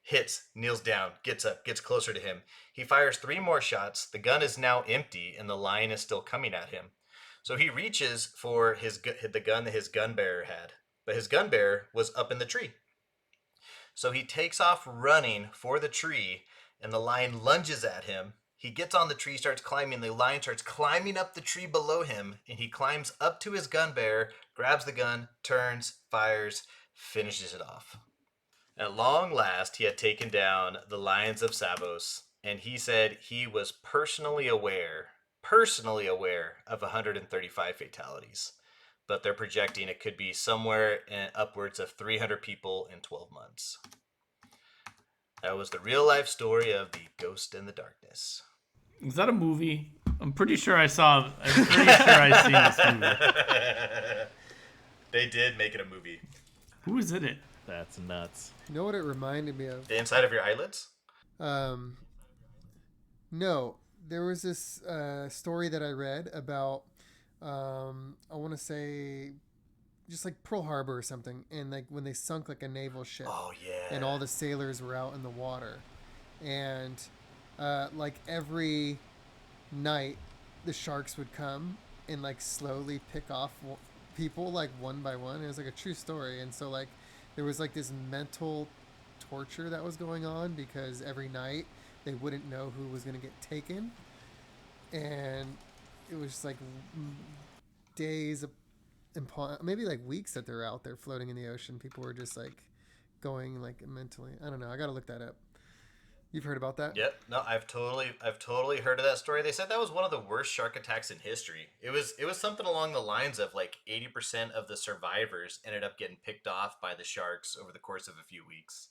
Hits, kneels down, gets up, gets closer to him. He fires 3 more shots. The gun is now empty, and the lion is still coming at him. So he reaches for the gun that his gun bearer had, but his gun bearer was up in the tree. So he takes off running for the tree, and the lion lunges at him. He gets on the tree, starts climbing. The lion starts climbing up the tree below him, and he climbs up to his gun bearer, grabs the gun, turns, fires, finishes it off. At long last, he had taken down the lions of Savos, and he said he was personally aware of 135 fatalities. But they're projecting it could be somewhere upwards of 300 people in 12 months. That was the real life story of the Ghost in the Darkness. Is that a movie? I'm pretty sure I've seen this movie. They did make it a movie. Who is in it? That's nuts. You know what it reminded me of? The inside of your eyelids? No. There was this story that I read about, I want to say, just like Pearl Harbor or something, and like when they sunk like a naval ship. Oh, yeah. And all the sailors were out in the water. And like every night, the sharks would come and like slowly pick off people like one by one. It was like a true story. And so like there was like this mental torture that was going on because every night they wouldn't know who was going to get taken. And it was just like days, maybe like weeks that they're out there floating in the ocean. People were just like going like mentally. I don't know. I got to look that up. You've heard about that? Yep. No, I've totally heard of that story. They said that was one of the worst shark attacks in history. It was something along the lines of like 80% of the survivors ended up getting picked off by the sharks over the course of a few weeks.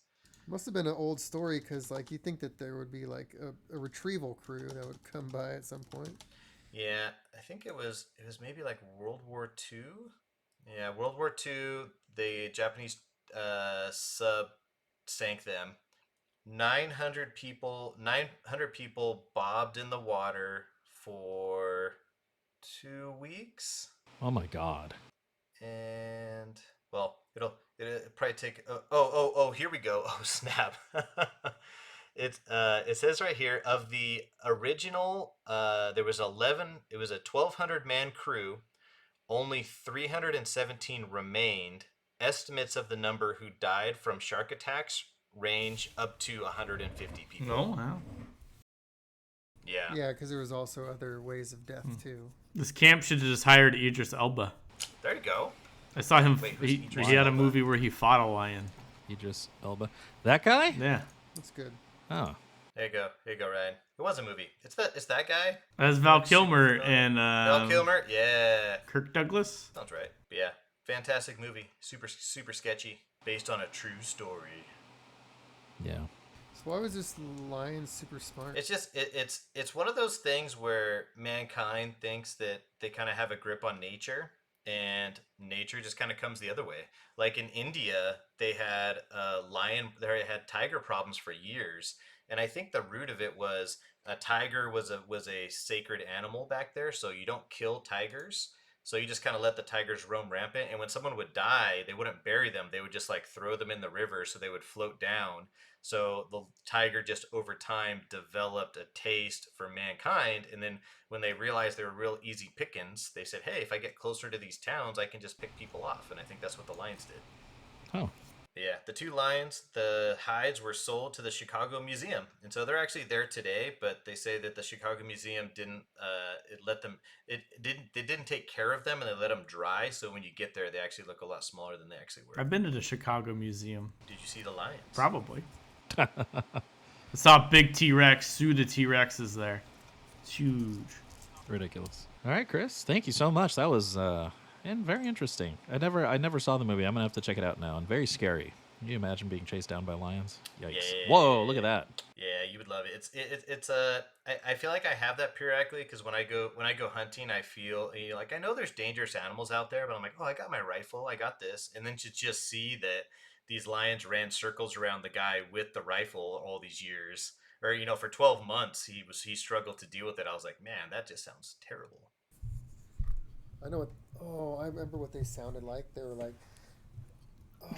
Must have been an old story because like you think that there would be like a retrieval crew that would come by at some point. Yeah, I think it was maybe like World War II. Yeah, World War II. The Japanese sub sank them. 900 people bobbed in the water for 2 weeks. Oh my god. And well, it'll probably take here we go. Oh snap. It says right here of the original there was 11, it was a 1,200 man crew. Only 317 remained. Estimates of the number who died from shark attacks range up to 150 people. Oh, wow. Yeah. Yeah, because there was also other ways of death too. This camp should have just hired Idris Elba. There you go. I saw him. Wait, he Idris had a Elba? movie where he fought a lion. Idris Elba. That guy? Yeah. That's good. Oh. There you go, Ryan. It was a movie. It's that guy. That's Val Kilmer and Val Kilmer. Yeah. Kirk Douglas. Sounds right. But yeah, fantastic movie. Super sketchy, based on a true story. Yeah. So why was this lion super smart? It's just it's one of those things where mankind thinks that they kind of have a grip on nature, and nature just kind of comes the other way. Like in India, they had tiger problems for years, and I think the root of it was a tiger was a sacred animal back there, so you don't kill tigers. So you just kind of let the tigers roam rampant, and when someone would die, they wouldn't bury them. They would just like throw them in the river so they would float down. So the tiger just over time developed a taste for mankind, and then when they realized they were real easy pickings, they said, "Hey, if I get closer to these towns, I can just pick people off." And I think that's what the lions did. Oh. Yeah, the 2 lions, the hides were sold to the Chicago Museum, and so they're actually there today. But they say that the Chicago Museum didn't they didn't take care of them, and they let them dry. So when you get there, they actually look a lot smaller than they actually were. I've been to the Chicago Museum. Did you see the lions? Probably. I saw a big T-Rex. Pseudo T-Rex is there. It's huge. Ridiculous. All right, Chris. Thank you so much. That was and very interesting. I never saw the movie. I'm gonna have to check it out now. And very scary. Can you imagine being chased down by lions? Yikes! Yeah. Whoa! Look at that. Yeah, you would love it. It's I feel like I have that periodically because when I go hunting, I feel like I know there's dangerous animals out there, but I'm like, oh, I got my rifle, I got this, and then to just see that these lions ran circles around the guy with the rifle all these years, or for 12 months he struggled to deal with it. I was like, man, that just sounds terrible. I know what. Oh, I remember what they sounded like. They were like, oh.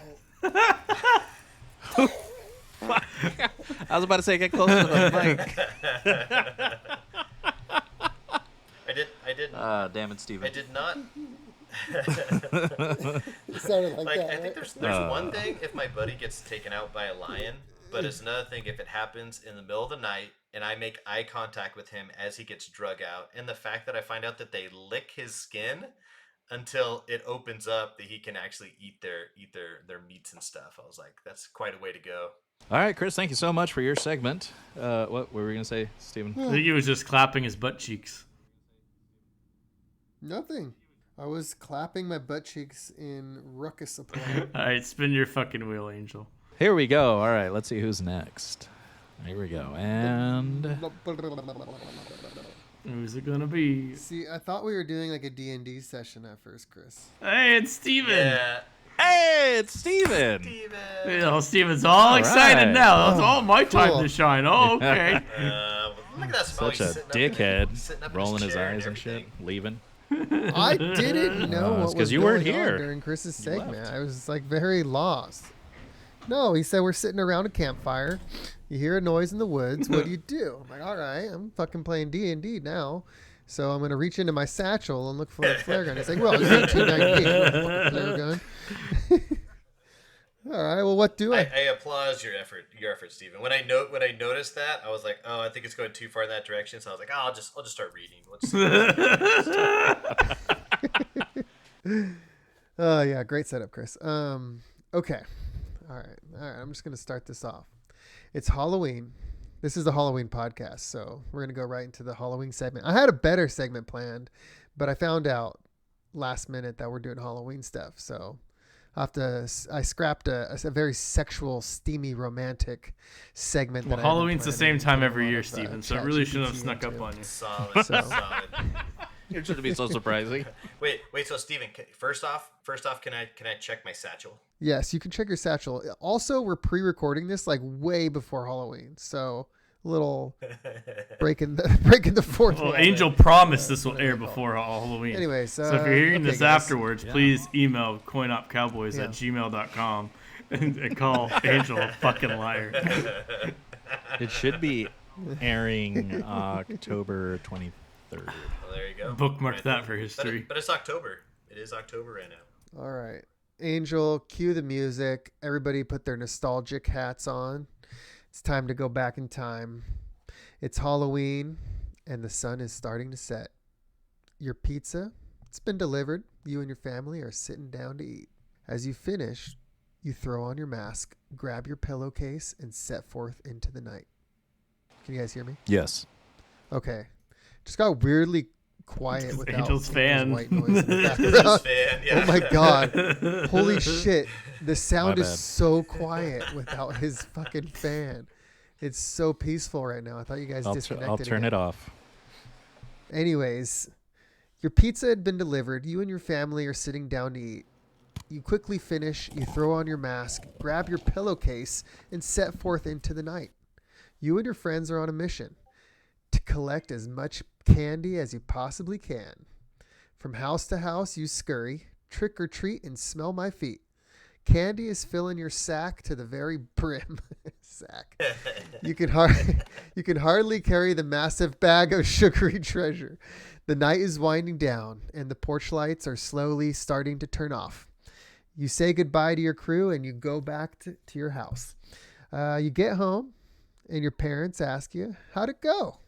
I was about to say, get closer to the mic. I did. Damn it, Steven. I did not. It sounded like that. I think Right? there's one thing if my buddy gets taken out by a lion, but it's another thing if it happens in the middle of the night and I make eye contact with him as he gets drug out, and the fact that I find out that they lick his skin until it opens up that he can actually eat their meats and stuff. I was like, that's quite a way to go. All right, Chris. Thank you so much for your segment. What were we gonna say, Steven? I think he was just clapping his butt cheeks. Nothing. I was clapping my butt cheeks in ruckus applause. All right, spin your fucking wheel, Angel. Here we go. All right, let's see who's next. Here we go. And Who's it gonna be? See, I thought we were doing like a D&D session at first, Chris. Hey, it's Steven. Yeah. hey, it's Steven. Steven's all excited right. now. That's all my time cool. to shine. Oh, okay. Look at that. Such a dickhead, rolling his eyes and shit, leaving. I didn't know what 'cause was you going weren't here. on during Chris's segment. left. I was like very lost. No, he said we're sitting around a campfire. You hear a noise in the woods. What do? I'm like, all right, I'm fucking playing D&D now. So I'm gonna reach into my satchel and look for a flare gun. He's like, well, it's 1998. Flare gun. All right. Well, what do I? I applaud your effort, Stephen. When I noticed that, I was like, oh, I think it's going too far in that direction. So I was like, oh, I'll just start reading. Oh yeah, great setup, Chris. Okay. All right. I'm just gonna start this off. It's Halloween. This is the Halloween podcast, so we're gonna go right into the Halloween segment. I had a better segment planned, but I found out last minute that we're doing Halloween stuff, so I scrapped a very sexual, steamy, romantic segment. Well, that I had Halloween's the planned same time and every put a year, lot of, Steven, so it really shouldn't have ChatGPT snuck up into. on you. Solid. Solid. It shouldn't be so surprising. Wait. So Stephen, first off, can I check my satchel? Yes, you can check your satchel. Also, we're pre-recording this like way before Halloween, so a little breaking the fourth Well, wall. Angel promised this will air before Halloween. Anyway, So if you're hearing okay, this guys. afterwards, please email coinopcowboys@gmail.com and call Angel a fucking liar. It should be airing October 23rd. Well, there you go. Bookmark Right that there. for history. But it's October. It is October right now. All right. Angel, cue the music. Everybody put their nostalgic hats on. It's time to go back in time. It's Halloween, and the sun is starting to set. Your pizza, it's been delivered. You and your family are sitting down to eat. As you finish, you throw on your mask, grab your pillowcase, and set forth into the night. Can you guys hear me? Yes. Okay. Just got weirdly quiet without Angel's fan. white noise in the Angel's background. fan, yeah. Oh my god. Holy shit. The sound My is bad. so quiet without his fucking fan. It's so peaceful right now. I thought you guys disconnected. I'll turn it off. Anyways, your pizza had been delivered. You and your family are sitting down to eat. You quickly finish. You throw on your mask, grab your pillowcase, and set forth into the night. You and your friends are on a mission to collect as much candy as you possibly can. From house to house, you scurry, trick or treat, and smell my feet. Candy is filling your sack to the very brim. Sack. You can hardly carry the massive bag of sugary treasure. The night is winding down, and the porch lights are slowly starting to turn off. You say goodbye to your crew, and you go back to your house. You get home, and your parents ask you, how'd it go?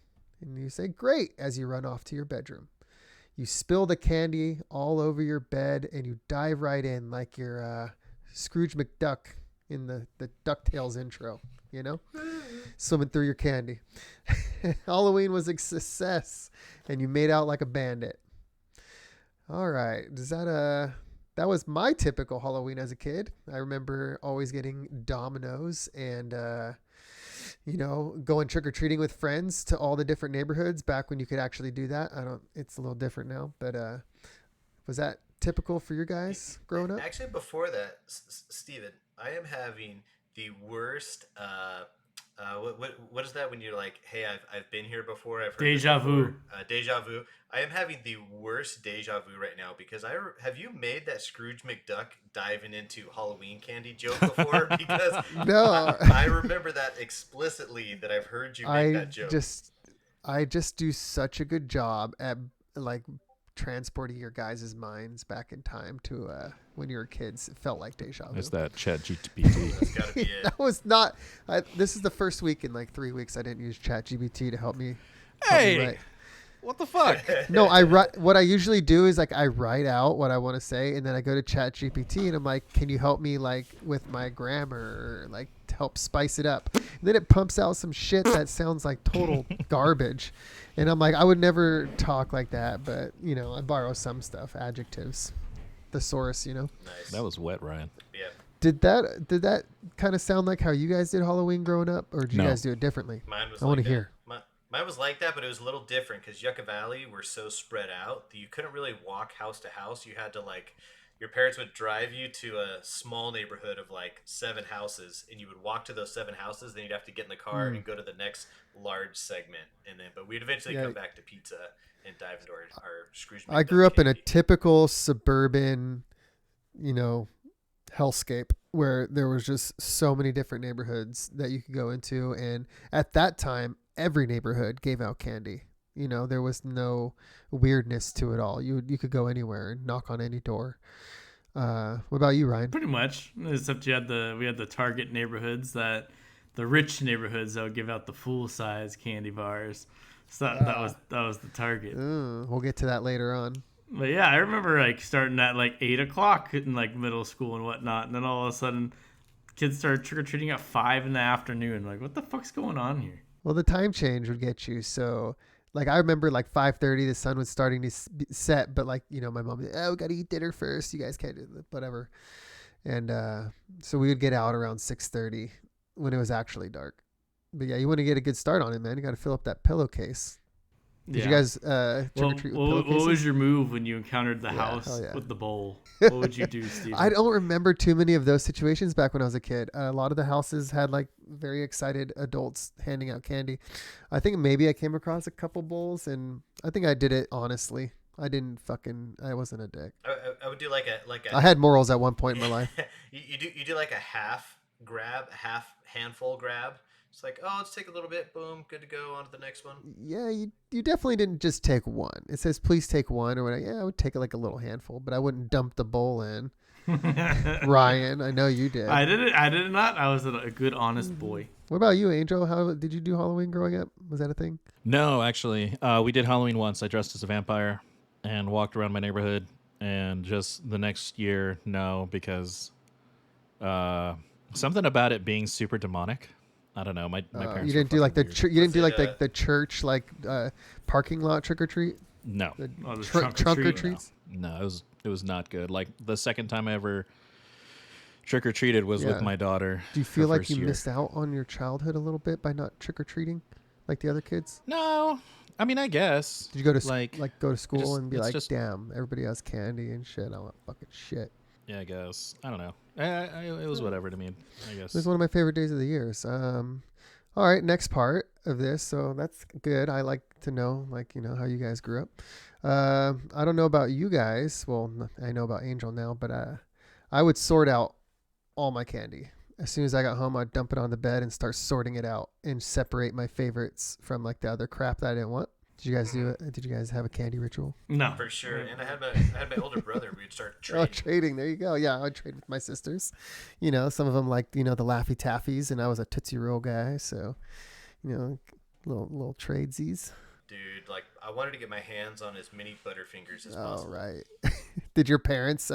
And you say, great, as you run off to your bedroom. You spill the candy all over your bed, and you dive right in like you're Scrooge McDuck in the DuckTales intro, you know? swimming through your candy. Halloween was a success, and you made out like a bandit. All right. That was my typical Halloween as a kid. I remember always getting Dominoes and, going trick-or-treating with friends to all the different neighborhoods back when you could actually do that. It's a little different now, but was that typical for you guys growing up? Actually, before that, Steven, I am having the worst. What is that when you're like, hey, I've been here before. I've heard Deja this before. vu. Deja vu. I am having the worst deja vu right now because have you made that Scrooge McDuck diving into Halloween candy joke before? Because No. I remember that explicitly that I've heard you make that joke. I just do such a good job at like transporting your guys' minds back in time to when you were kids. It felt like deja vu. It's that chat GPT. That's gotta be it. That was not. This is the first week in like 3 weeks I didn't use ChatGPT to help me. Hey! write. What the fuck? No, I write. What I usually do is like I write out what I want to say, and then I go to ChatGPT and I'm like, "Can you help me like with my grammar, or like to help spice it up?" And then it pumps out some shit that sounds like total garbage, and I'm like, I would never talk like that, but I borrow some stuff, adjectives, thesaurus, Nice. That was wet, Ryan. Yeah. Did that kind of sound like how you guys did Halloween growing up, or did you No. guys do it differently? Mine was I want to that. hear. Mine was like that, but it was a little different because Yucca Valley were so spread out that you couldn't really walk house to house. You had to your parents would drive you to a small neighborhood of like 7 houses, and you would walk to those 7 houses. Then you'd have to get in the car and go to the next large segment, but we'd eventually come back to pizza and dive into our Scrooge. I grew up in a typical suburban, hellscape where there was just so many different neighborhoods that you could go into, and at that time every neighborhood gave out candy. There was no weirdness to it all. You could go anywhere and knock on any door. What about you, Ryan? Pretty much, except we had the target neighborhoods, the rich neighborhoods that would give out the full size candy bars. So that was the target. We'll get to that later on. But yeah, I remember like starting at like 8:00 in like middle school and whatnot, and then all of a sudden, kids started trick or treating at 5 in the afternoon. Like, what the fuck's going on here? Well, the time change would get you. So, like, I remember like 5:30, the sun was starting to set, but like, my mom would, we got to eat dinner first. You guys can't do whatever. And so we would get out around 6:30 when it was actually dark. But yeah, you want to get a good start on it, man. You got to fill up that pillowcase. Did you guys trick or treat with pillowcases? What was your move when you encountered the house with the bowl? What would you do, Steven? I don't remember too many of those situations back when I was a kid. A lot of the houses had like very excited adults handing out candy. I think maybe I came across a couple bowls, and I think I did it honestly. I wasn't a dick. I would do like a. I had morals at one point in my life. You do like a half grab, a half handful grab. It's like, oh, let's take a little bit. Boom, good to go. On to the next one. Yeah, you definitely didn't just take one. It says, please take one. Or whatever. Yeah, I would take like a little handful, but I wouldn't dump the bowl in. Ryan, I know you did. I did not. I was a good, honest boy. What about you, Angel? How did you do Halloween growing up? Was that a thing? No, actually. We did Halloween once. I dressed as a vampire and walked around my neighborhood. And just the next year, no, because something about it being super demonic. I don't know. My parents. You didn't do like the you didn't do like the church parking lot trick or treat. No. The Trunk or treats. No, it was not good. Like the second time I ever trick or treated was with my daughter. Do you feel like you missed out on your childhood a little bit by not trick or treating like the other kids? No, I mean I guess. Did you go to go to school and be like, damn, everybody has candy and shit. I want fucking shit. Yeah, I guess. I don't know. It was whatever to me, I guess. It was one of my favorite days of the years. All right, next part of this. So that's good. I like to know, how you guys grew up. I don't know about you guys. Well, I know about Angel now, but I would sort out all my candy. As soon as I got home, I'd dump it on the bed and start sorting it out and separate my favorites from like the other crap that I didn't want. Did you guys do it? Did you guys have a candy ritual? No, for sure. And I had my older brother. We'd start trading. Oh, trading. There you go. Yeah, I'd trade with my sisters. Some of them like the Laffy Taffies, and I was a Tootsie Roll guy. So, little tradesies. Dude, I wanted to get my hands on as many Butterfingers as possible. Oh, right. Did your parents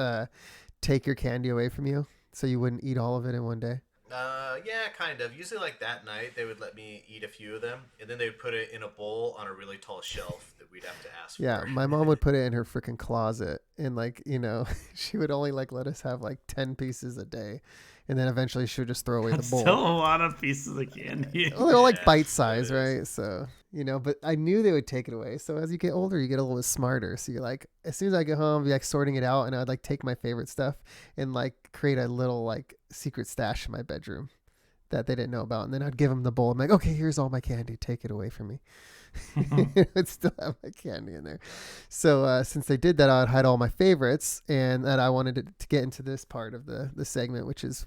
take your candy away from you so you wouldn't eat all of it in one day? Yeah, kind of. Usually, like that night, they would let me eat a few of them, and then they would put it in a bowl on a really tall shelf that we'd have to ask Yeah, for. my mom would put it in her freaking closet, and like she would only like let us have like 10 pieces a day, and then eventually she would just throw away That's the bowl. still a lot of pieces of candy. Well, they're all like Yeah, bite size, it is. right? So but I knew they would take it away. So as you get older, you get a little bit smarter. So you're like, as soon as I get home, I'd be like sorting it out, and I'd like take my favorite stuff and like create a little like secret stash in my bedroom that they didn't know about, and then I'd give them the bowl. I'm like, okay, here's all my candy. Take it away from me. I'd still have my candy in there. So since they did that, I'd hide all my favorites, and that I wanted to get into this part of the segment, which is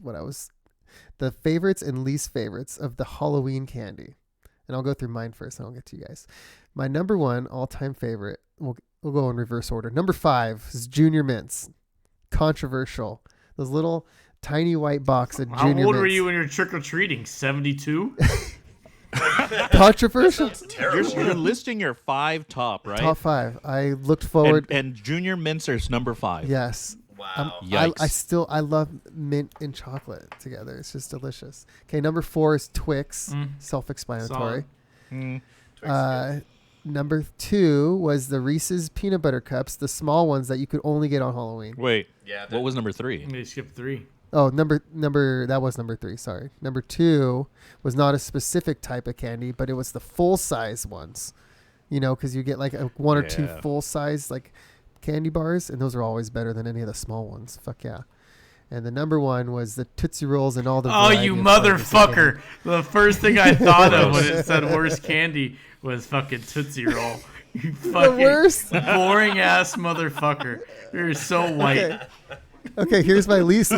the favorites and least favorites of the Halloween candy. And I'll go through mine first, and I'll get to you guys. My number one all-time favorite, we'll go in reverse order. Number 5 is Junior Mints. Controversial. Those little tiny white box of How Junior old Mints. were you when you're trick-or-treating? 72? Controversial? Sounds terrible. You're listing your 5 top, right? Top 5. I looked forward. And Junior Mincer's number 5. Yes. Wow. Yikes. I love mint and chocolate together. It's just delicious. Okay, number 4 is Twix. Self-explanatory. Mm. Number 2 was the Reese's peanut butter cups, the small ones that you could only get on Halloween. Wait, Yeah. what was number 3? They skipped 3. Oh, that was number 3. Sorry. Number 2 was not a specific type of candy, but it was the full size ones. Because you get like one or two Yeah. full size like candy bars, and those are always better than any of the small ones. Fuck yeah. And the number 1 was the Tootsie Rolls and all the. Oh, variety you of flavors of motherfucker. candy. The first thing I thought of when it said worst candy was fucking Tootsie Roll. You fucking worst? boring ass motherfucker. You're so white. Okay, here's my least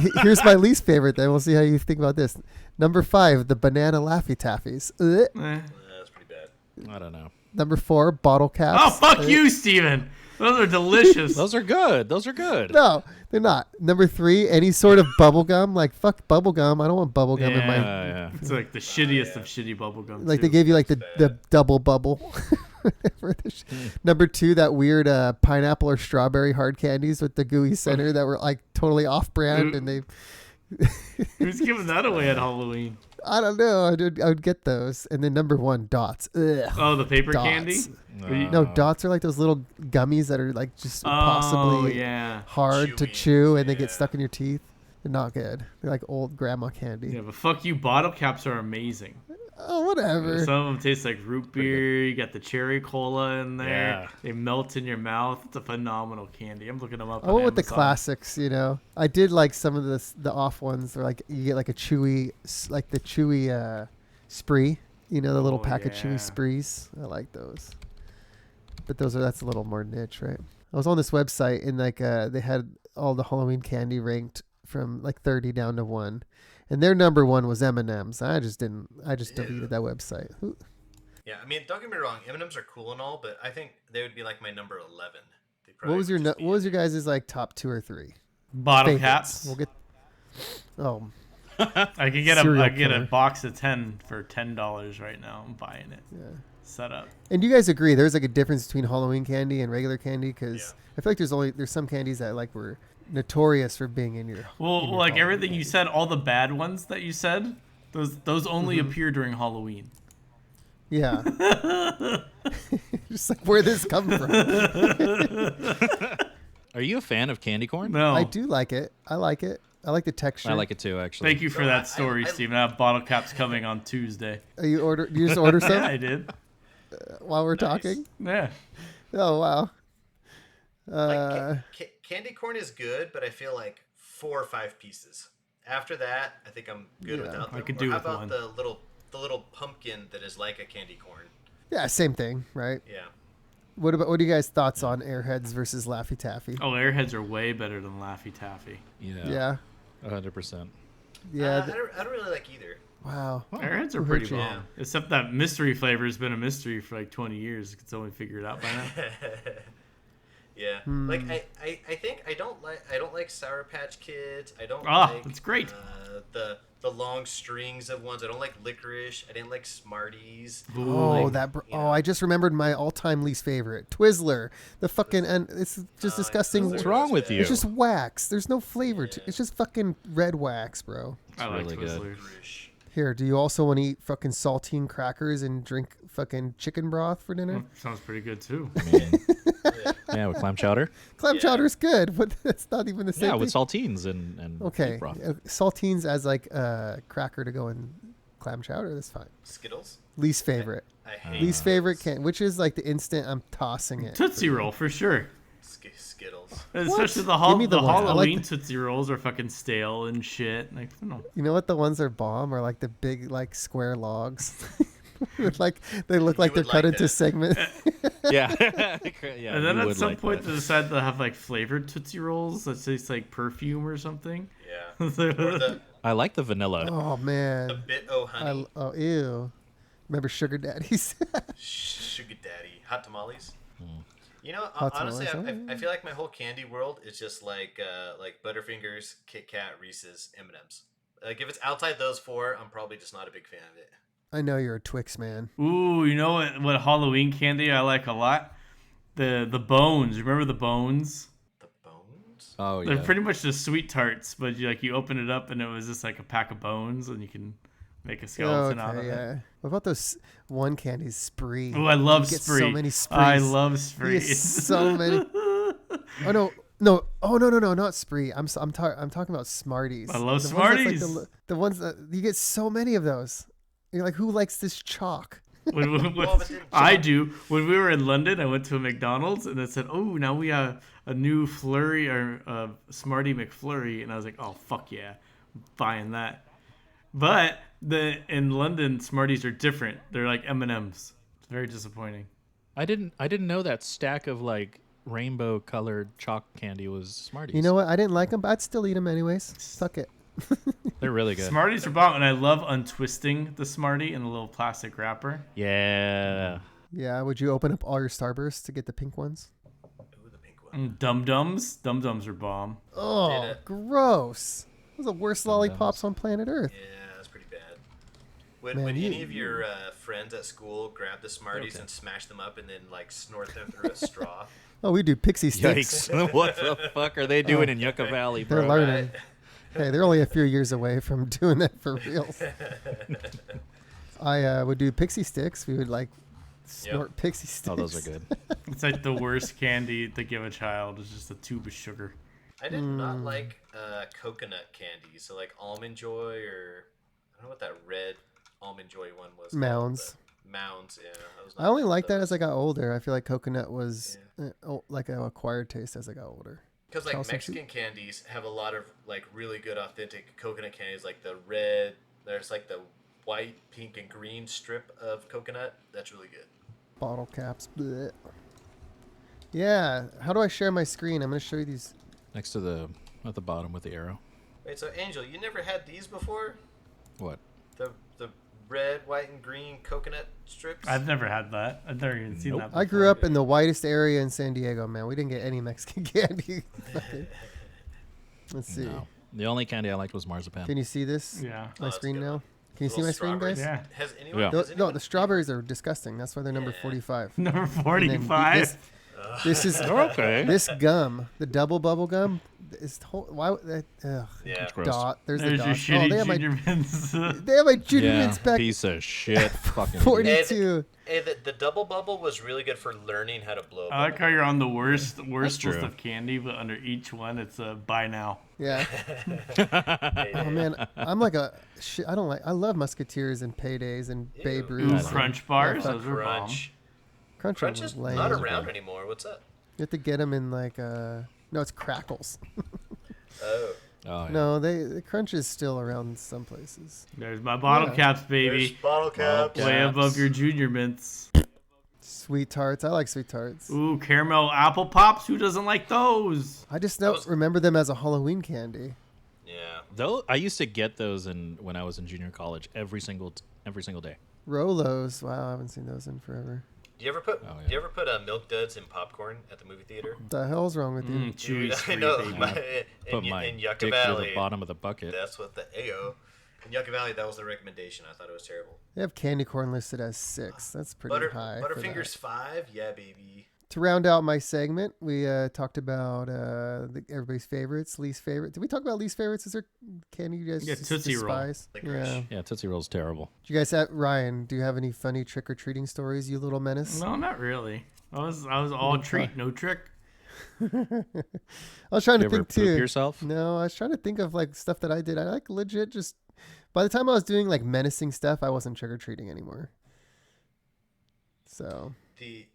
favorite then. We'll see how you think about this. Number 5, the banana Laffy Taffies. Ugh. That's pretty bad. I don't know. Number 4, bottle caps. Oh, fuck Ugh. you, Steven. Those are delicious. Those are good. Those are good. No, they're not. Number 3, any sort of bubble gum. Like, fuck bubble gum. I don't want bubble gum in my. Yeah. It's like the shittiest of shitty bubblegum. Like, too. they gave you like the double bubble. Number 2, that weird pineapple or strawberry hard candies with the gooey center that were like totally off brand, and they. Who's giving that away at Halloween? I don't know. I would get those. And then number 1, dots. Ugh. Oh, the paper Dots. candy? No, dots are like those little gummies that are like just Oh, possibly yeah. hard to Chewy. chew, and they get Yeah. stuck in your teeth. They're not good. They're like old grandma candy. Yeah, but fuck you, bottle caps are amazing. Oh, whatever. Some of them taste like root beer. You got the cherry cola in there. Yeah. They melt in your mouth. It's a phenomenal candy. I'm looking them up. I on went with the Amazon. classics, I did like some of the off ones. Where like you get like a chewy, like the chewy spree. The little Oh, pack of yeah. chewy sprees. I like those. But that's a little more niche, right? I was on this website, and like they had all the Halloween candy ranked from like 30 down to 1. And their number 1 was M&M's. I just deleted that website. Ooh. Yeah, I mean, don't get me wrong. M&Ms are cool and all, but I think they would be like my number 11. What was your guys' like top 2 or 3? Bottle favorites? caps. We'll get. Oh, I can get Serial I can get a killer. box of 10 for $10 right now. I'm buying it. yeah. Set up. And you guys agree there's like a difference between Halloween candy and regular candy? Because Yeah. I feel like there's some candies that like were notorious for being in your. Well, in your like Halloween everything you candy. said, all the bad ones that you said, those only Mm-hmm. appear during Halloween. Yeah. Just like where this come from. Are you a fan of candy corn? No. I do like it. I like it. I like the texture. I like it too, actually. Thank you for No, that story, I- Steven. I have bottle caps coming on Tuesday. You just order some Yeah, I did. while we're Nice. talking? Yeah. Oh wow. Like, candy corn is good, but I feel like 4 or 5 pieces. After that, I think I'm good Yeah. without them. I could Or do how with about one. the little pumpkin that is like a candy corn? Yeah, same thing, right? Yeah. What are you guys' thoughts on Airheads versus Laffy Taffy? Oh, Airheads are way better than Laffy Taffy. Yeah. 100%. Yeah. I don't really like either. Wow. Airheads are Who pretty hurt you? bomb. Except that mystery flavor has been a mystery for like 20 years. It's only figured out by now. Yeah, like I think I don't like Sour Patch Kids. I don't Ah, like that's great. The long strings of ones. I don't like licorice. I didn't like Smarties. Oh, Like, I just remembered my all-time least favorite, Twizzler. The fucking and it's just disgusting. Twizzler What's wrong with you? It's just wax. There's no flavor to. Yeah. It's just fucking red wax, bro. I like really good. Twizzlers. licorice. Here, do you also want to eat fucking saltine crackers and drink fucking chicken broth for dinner? Sounds pretty good too. I mean, yeah, with clam chowder. Clam chowder's good, but it's not even the same. Yeah, with thing. saltines and Okay, beef broth. saltines as like a cracker to go in clam chowder. That's fine. Skittles. Least favorite. I hate Least favorite which is like the instant I'm tossing it. Tootsie Roll for sure. Skittles. Especially the, Give me the ones- I like Halloween the- Tootsie Rolls are fucking stale and shit. Like, no. You know what? The ones that are bomb are like the big like square logs. Like they look like You they're would cut like into that. segments. Yeah. Yeah. And then you at would some like point that. they decide to have like flavored Tootsie Rolls that taste like perfume or something. Yeah. Or the I like the vanilla. Oh man. bit o honey. Oh ew. Remember sugar daddies? Sugar Daddy. Hot tamales. You know, Hot honestly, tamales, I feel like my whole candy world is just like Butterfingers, Kit Kat, Reese's, M&Ms. Like if it's outside those four, I'm probably just not a big fan of it. I know you're a Twix man. Ooh, you know what Halloween candy I like a lot? The bones. Remember the bones? The bones? Oh They're yeah. pretty much just sweet tarts, but you open it up and it was just like a pack of bones, and you can make a skeleton out of it. yeah. What about those one candies, Spree? Oh, I love You get Spree. so many Sprees. I love You Spree. get so many. Oh no! Oh no! Not Spree. I'm talking about Smarties. I love The Smarties. Ones that's like the ones that you get so many of those. You're like, who likes this chalk? but didn't I John- do. When we were in London, I went to a McDonald's and it said, "Oh, now we have a new flurry or Smartie McFlurry," and I was like, "Oh fuck yeah, I'm buying that." But in London, Smarties are different. They're like M&Ms. It's very disappointing. I didn't know that stack of like rainbow colored chalk candy was Smarties. You know what? I didn't like them, but I'd still eat them anyways. Fuck it. They're really good. Smarties are bomb, and I love untwisting the Smartie in a little plastic wrapper. Yeah. Yeah. Would you open up all your Starbursts to get the pink ones? Ooh, the pink one. Dum Dums. Dum Dums are bomb. Oh, Did it. gross! Those are the worst lollipops on planet Earth. Yeah, that's pretty bad. When Man, any of your friends at school grab the Smarties and smash them up and then like snort them through a straw? Oh, we do pixie sticks. Yikes! What the fuck are they doing in Yucca Valley, They're bro? learning. Hey, they're only a few years away from doing that for real. I would do pixie sticks. We would like snort pixie sticks. Oh, those are good. It's like the worst candy to give a child is just a tube of sugar. I did not like coconut candy, so like Almond Joy or I don't know what that red Almond Joy one was. called, Mounds. but Mounds, yeah. I only liked that as I got older. I feel like coconut was like an acquired taste as I got older. Because like Awesome. Mexican candies have a lot of like really good authentic coconut candies, like the red. There's like the white, pink, and green strip of coconut. That's really good. Bottle caps. Blech. Yeah. How do I share my screen? I'm going to show you these. Next to at the bottom with the arrow. Wait, so Angel, you never had these before? What? The red, white, and green coconut strips? I've never had that. I've never even seen Nope. that before. I grew up in the whitest area in San Diego, man. We didn't get any Mexican candy. Let's see. No. The only candy I liked was marzipan. Can you see this? Yeah. My that's screen good. now? Can you see Little my screen, strawberries. guys? Yeah. Has anyone? Yeah. Has No, anyone the strawberries are disgusting. That's why they're number Yeah. 45. Number And then 45. This is They're okay. this gum, the double bubble gum. Is why? Ugh. Yeah. It's gross. Dot. There's the There's dot. your shitty they have my junior mints. they have my junior Yeah, mints back piece of shit. Fucking idiot. 42. Hey, the double bubble was really good for learning how to blow. I like how you're on the worst list true. of candy, but under each one it's a buy now. Yeah. Oh man, I'm like a shit. I don't like. I love Musketeers and Paydays and Babe Ooh, Ruths. Crunch bars. Yeah, Those are bomb. Crunch. Crunch Crunch was is lame. not around anymore. What's up? You have to get them in like no, it's Crackles. Oh. Oh, yeah. No, the Crunch is still around some places. There's my bottle Yeah. caps, There's baby. bottle caps. Way caps. above your junior mints. Sweet tarts. I like sweet tarts. Ooh, caramel apple pops. Who doesn't like those? I just don't remember them as a Halloween candy. Yeah. Though I used to get those when I was in junior college every single day. Rolos. Wow, I haven't seen those in forever. Do you ever put Oh, yeah. Do you ever put milk duds in popcorn at the movie theater? What the hell's wrong with you? Chewy, I sweet know. baby. Put my In Yucca dick Valley, through the bottom of the bucket. that's what the AO. In Yucca Valley, that was the recommendation. I thought it was terrible. They have candy corn listed as 6. That's pretty high. for Butterfingers that. 5, yeah, baby. To round out my segment, we talked about everybody's favorites, least favorite. Did we talk about least favorites? Is there candy you guys Tootsie Roll. despise? Licorice. Yeah. Yeah, Tootsie Roll's terrible. Do you guys have, Ryan, do you have any funny trick-or-treating stories, you little menace? No, not really. I was all treat, no trick. I was trying You to ever think poop too. yourself? No, I was trying to think of like stuff that I did. I like legit just by the time I was doing like menacing stuff, I wasn't trick or treating anymore. So The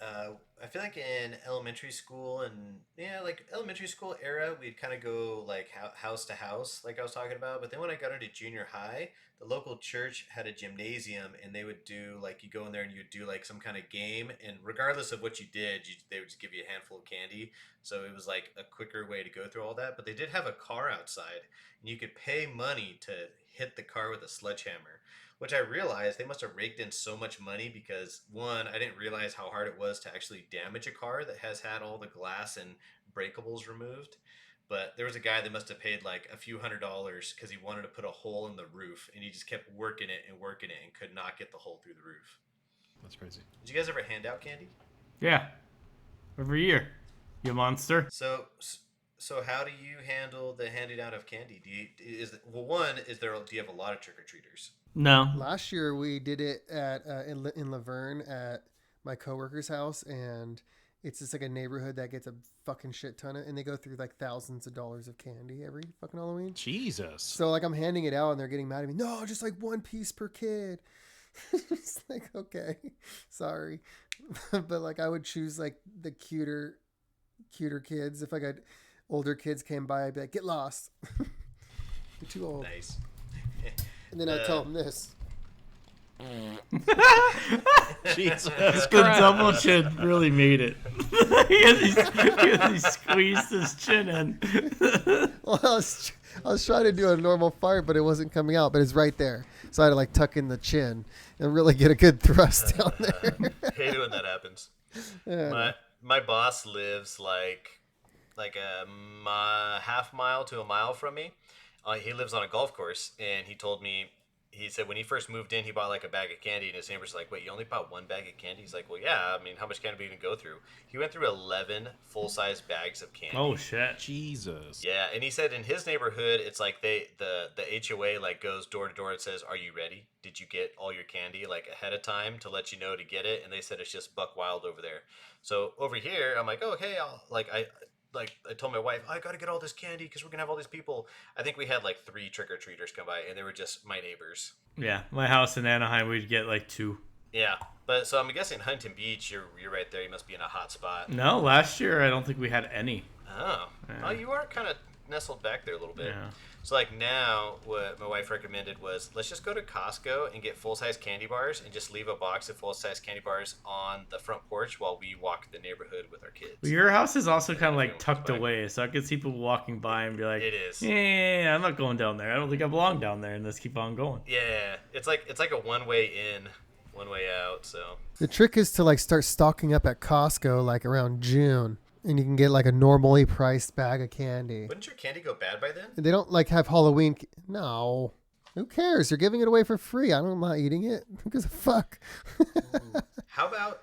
I feel like in elementary school and like elementary school era, we'd kind of go like house to house, like I was talking about. But then when I got into junior high, the local church had a gymnasium, and they would do like you go in there and you'd do like some kind of game, and regardless of what you did, they would just give you a handful of candy. So it was like a quicker way to go through all that. But they did have a car outside, and you could pay money to hit the car with a sledgehammer. Which I realized they must have raked in so much money because, one, I didn't realize how hard it was to actually damage a car that has had all the glass and breakables removed. But there was a guy that must have paid like a few $100s because he wanted to put a hole in the roof, and he just kept working it and could not get the hole through the roof. That's crazy. Did you guys ever hand out candy? Yeah, every year. You monster. So how do you handle the handing out of candy? Do you have a lot of trick-or-treaters? No. last year we did it at in Laverne at my coworker's house, and it's just like a neighborhood that gets a fucking shit ton of, and they go through like thousands of dollars of candy every fucking Halloween. Jesus. So like I'm handing it out and they're getting mad at me. No, just like one piece per kid. It's like, okay, sorry. But like I would choose like the cuter kids. If I got older kids came by, I'd be like, get lost. You're too old. Nice. And then I'd tell them this. Jesus The Christ. double chin really made it. he squeezed his chin in. Well, I was trying to do a normal fart, but it wasn't coming out. But it's right there, so I had to like tuck in the chin and really get a good thrust down there. Hate it when that happens. Yeah. My boss lives like a half mile to a mile from me. He lives on a golf course, and he said when he first moved in, he bought like a bag of candy, and his neighbor's like, "Wait, you only bought one bag of candy?" He's like, "Well, yeah. I mean, how much candy are you gonna go through?" He went through 11 full-size bags of candy. Oh shit. Jesus. Yeah, and he said in his neighborhood, it's like the HOA like goes door to door and says, "Are you ready? Did you get all your candy like ahead of time to let you know to get it?" And they said it's just buck wild over there. So over here, I'm like, "Oh, hey, I told my wife, I got to get all this candy because we're going to have all these people." I think we had like 3 trick-or-treaters come by, and they were just my neighbors. Yeah, my house in Anaheim, we'd get like 2. Yeah, but so I'm guessing Huntington Beach, you're right there. You must be in a hot spot. No, last year I don't think we had any. Oh, Yeah. well, you are kind of nestled back there a little bit. Yeah. So like now, what my wife recommended was let's just go to Costco and get full-size candy bars and just leave a box of full-size candy bars on the front porch while we walk the neighborhood with our kids. Well, your house is also kind of like Everyone tucked was fine. away, so I could see people walking by and be like, It is. Yeah, I'm not going down there. I don't think I belong down there, and let's keep on going. Yeah, it's like a one-way in, one-way out. So The trick is to like start stocking up at Costco like around June, and you can get like a normally priced bag of candy. wouldn't your candy go bad by then? They don't like have Halloween. No. Who cares? You're giving it away for free. I'm not eating it. Who gives a fuck? How about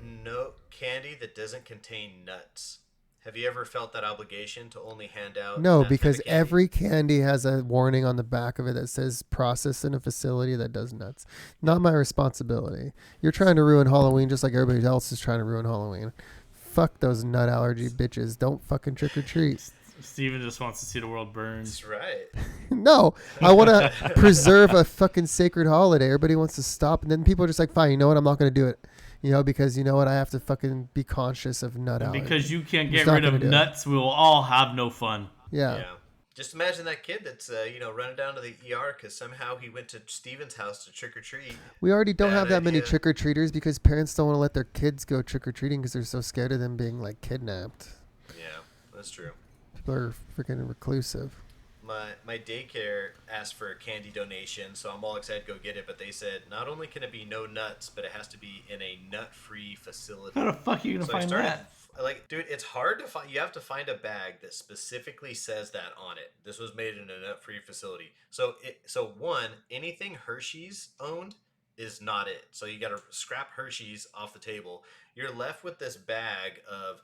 no candy that doesn't contain nuts? Have you ever felt that obligation to only hand out? No, that type because of candy? every candy has a warning on the back of it that says processed in a facility that does nuts. Not my responsibility. You're trying to ruin Halloween just like everybody else is trying to ruin Halloween. Fuck those nut allergy bitches. Don't fucking trick or treat. Steven just wants to see the world burn. That's right. No, I want to preserve a fucking sacred holiday. Everybody wants to stop, and then people are just like, fine, you know what? I'm not going to do it. You know, because you know what? I have to fucking be conscious of nut allergy. Because you can't Just get not rid gonna of do it. nuts, we will all have no fun. Yeah. Yeah. Just imagine that kid that's running down to the ER because somehow he went to Steven's house to trick or treat. We already don't Bad have that many idea. trick or treaters because parents don't want to let their kids go trick or treating because they're so scared of them being like kidnapped. Yeah, that's true. People are freaking reclusive. my daycare asked for a candy donation, so I'm all excited to go get it. But they said not only can it be no nuts, but it has to be in a nut-free facility. How the fuck are you gonna So find that? Like, dude, it's hard to find. You have to find a bag that specifically says that on it. This was made in a nut-free facility. So one, anything Hershey's owned is not it. So you got to scrap Hershey's off the table. You're left with this bag of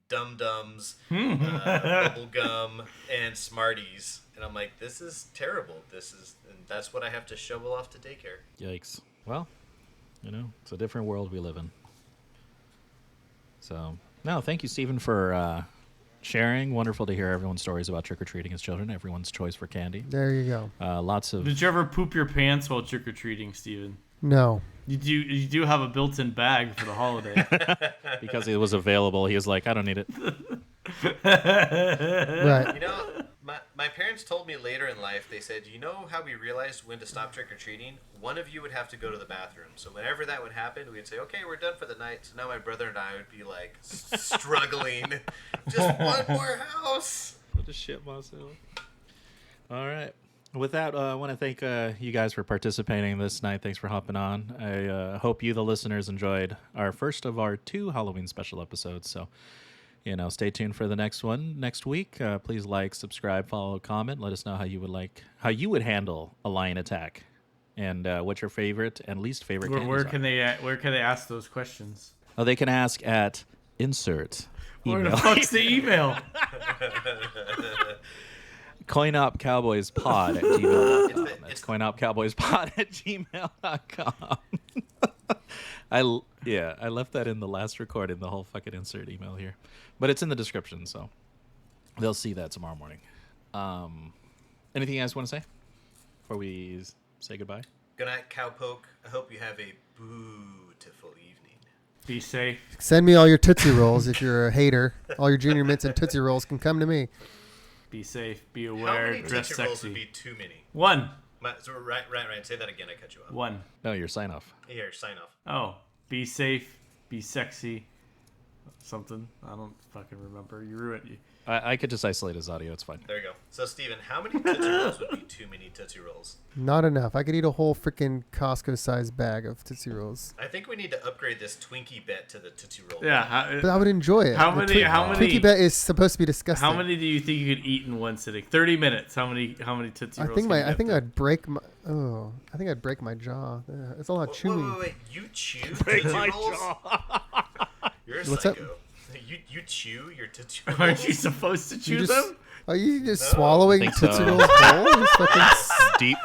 Dum Dums, bubble gum, and Smarties, and I'm like, this is terrible. And that's what I have to shovel off to daycare. Yikes. Well, it's a different world we live in. So, no, thank you, Stephen, for sharing. Wonderful to hear everyone's stories about trick-or-treating as children, everyone's choice for candy. There you go. Lots of... Did you ever poop your pants while trick-or-treating, Steven? No. You do have a built-in bag for the holiday. Because it was available, he was like, I don't need it. Right. You know, my parents told me later in life, they said, you know how we realized when to stop trick-or-treating? One of you would have to go to the bathroom. So whenever that would happen, we'd say, okay, we're done for the night. So now my brother and I would be like struggling. Just one more house. I'll just shit myself. All right. With that, I want to thank you guys for participating this night. Thanks for hopping on. I hope you, the listeners, enjoyed our first of our 2 Halloween special episodes. So, stay tuned for the next one next week. Please like, subscribe, follow, comment. Let us know how you would handle a lion attack, and what's your favorite and least favorite. Where can they ask those questions? Oh, they can ask at insert email. Where the fuck's the email? CoinOp-Cowboys-Pod at gmail.com. That's CoinOp-Cowboys-Pod at gmail.com. I left that in the last recording, the whole fucking insert email here. But it's in the description, so they'll see that tomorrow morning. Anything you guys want to say before we say goodbye? Good night, Cowpoke. I hope you have a beautiful evening. Be safe. Send me all your Tootsie Rolls if you're a hater. All your Junior Mints and Tootsie Rolls can come to me. Be safe. Be How aware. many Dress Tootsie Rolls would sexy. be too many? 1. Ryan, say that again. I cut you off. 1. No, your sign off. Here, sign off. Oh, be safe. Be sexy. Something. I don't fucking remember. You ruined you. I could just isolate his audio. It's fine. There you go. So, Steven, how many Tootsie Rolls would be too many Tootsie Rolls? Not enough. I could eat a whole freaking Costco-sized bag of Tootsie Rolls. I think we need to upgrade this Twinkie bet to the Tootsie Roll. Yeah. But I would enjoy it. How The many? Twinkie bet is supposed to be disgusting. How many do you think you could eat in one sitting? 30 minutes. How many Tootsie Rolls? I think I'd break my jaw. It's a lot of chewing. Wait. You chew Tootsie Rolls? You're a What's psycho. up? You chew your Tootsie Rolls? Aren't you supposed to chew just- them? Are you just I swallowing think Tootsie so. Rolls whole? You fucking- Deep.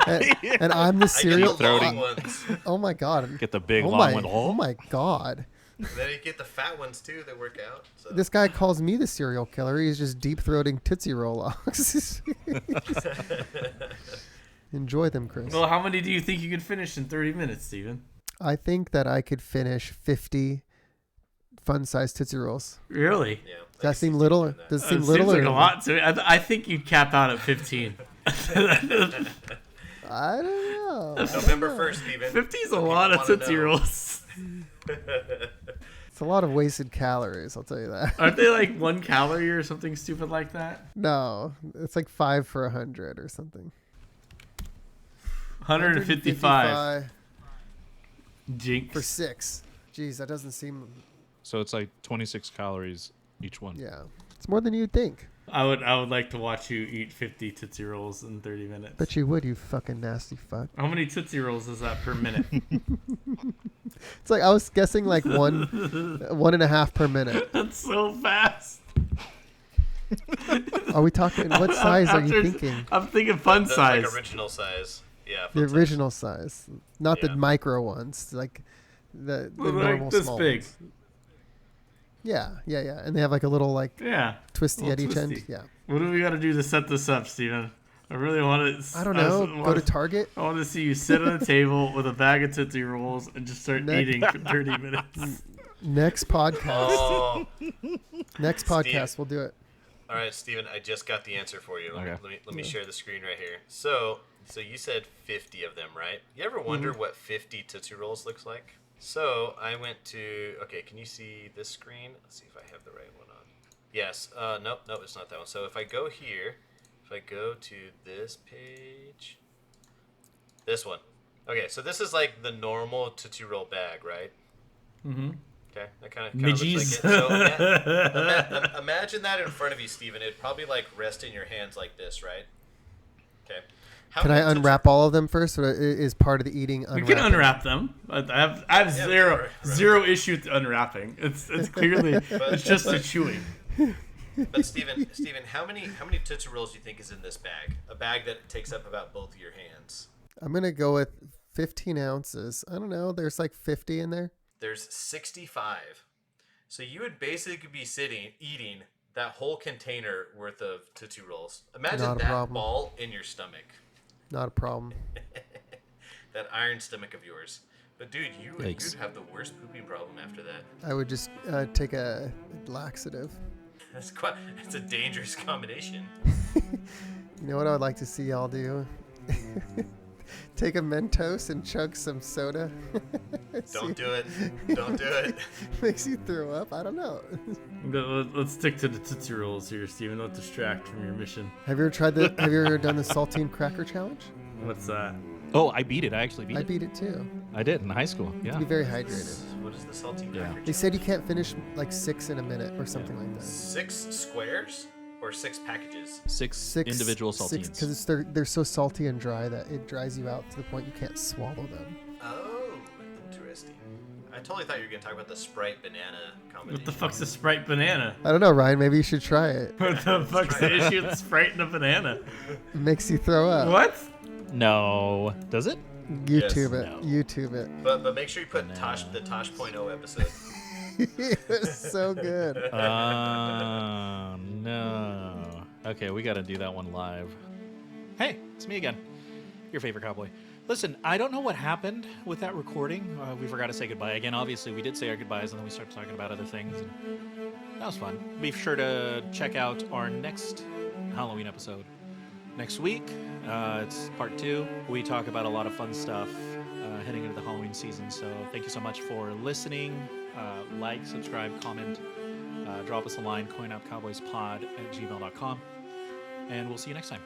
and I'm the I get cereal. the long throating. ones. Oh my god. Get the big Oh long one. oh my god. Then you get the fat ones too that work out. So. This guy calls me the serial killer. He's just deep throating Tootsie Roll locks. Enjoy them, Chris. Well, how many do you think you could finish in 30 minutes, Steven? I think that I could finish 50 fun-sized Tootsie Rolls. Really? Yeah. Does that seem little? doing that. Does it seem It little? seems like or- a lot to me. I think you'd cap out at 15. I don't know. November 1st, Steven. 50 is a People lot of wanna Tootsie know. Rolls. It's a lot of wasted calories, I'll tell you that. Aren't they like 1 calorie or something stupid like that? No, it's like 5 for 100 or something. 155. Jinx. for 6. Jeez, that doesn't seem. So it's like 26 calories each one. Yeah, it's more than you'd think. I would like to watch you eat 50 Tootsie Rolls in 30 minutes. Bet you would, you fucking nasty fuck. How many Tootsie Rolls is that per minute? It's like I was guessing like 1.5 per minute. That's so fast. Are we talking? What size are you After- thinking? I'm thinking fun That's size. like original size. Yeah. The fun size. original size, not the Yeah. micro ones, like the Like normal this small big. ones. Yeah, and they have like a little like Yeah. twisty Little at each end. twisty. Yeah, What do we got to do to set this up, Steven? I really want to. I don't know. Go to Target. I want to see you sit on a table with a bag of Tootsie Rolls and just start Next- eating for 30 minutes. Next podcast. Oh. Next podcast, we'll do it. All right, Steven, I just got the answer for you. Okay. Let me share the screen right here. So you said 50 of them, right? You ever wonder what 50 Tootsie Rolls looks like? So I went to, okay, can you see this screen? Let's see if I have the right one on. Yes. Nope, it's not that one. So if I go here, if If I go to this page, this one. Okay, so this is like the normal Tootsie Roll bag, right? Mm-hmm. Okay, that kind of Midgies. looks like it. So imagine that in front of you, Steven. It'd probably like rest in your hands like this, right? Okay. Can I unwrap all of them first, or is part of the eating You unwrapping? can unwrap them. I have zero issue with unwrapping. It's clearly it's just a chewing. But Steven, how many Tootsie Rolls do you think is in this bag? A bag that takes up about both of your hands. I'm gonna go with 15 ounces. I don't know. There's like 50 in there. There's 65. So you would basically be eating that whole container worth of Tootsie Rolls. Imagine Not a that problem. ball in your stomach. Not a problem. That iron stomach of yours. But dude, you'd Yikes. have the worst pooping problem after that. I would just take a laxative. It's a dangerous combination. You know what I would like to see y'all do? Take a Mentos and chug some soda. Don't do it. Don't do it. Makes you throw up. I don't know. Let's stick to the Tootsie Rolls here, Steven. Don't distract from your mission. Have you ever done the saltine cracker challenge? What's that? Oh, I beat it. I actually beat I it. beat it too. I did in high school. Yeah. Be very hydrated. What is the saltine Yeah. cracker? They said you can't finish like 6 in a minute or something like that. 6 squares or 6 packages? Six individual saltines. Because they're so salty and dry that it dries you out to the point you can't swallow them. Oh, interesting. I totally thought you were going to talk about the Sprite banana combination. What the fuck's a Sprite banana? I don't know, Ryan. Maybe you should try it. What the fuck's the issue with Sprite and a banana? It makes you throw up. What? No. Does it? YouTube Yes. it. No. YouTube it. But make sure you put the Tosh.0 episode. It was so good. No. Okay, we got to do that one live. Hey, it's me again, your favorite cowboy. Listen, I don't know what happened with that recording. We forgot to say goodbye again. Obviously, we did say our goodbyes, and then we started talking about other things, and that was fun. Be sure to check out our next Halloween episode next week. It's part 2. We talk about a lot of fun stuff heading into the Halloween season. So thank you so much for listening. Like, subscribe, comment, drop us a line, coinopcowboyspod@gmail.com, and we'll see you next time.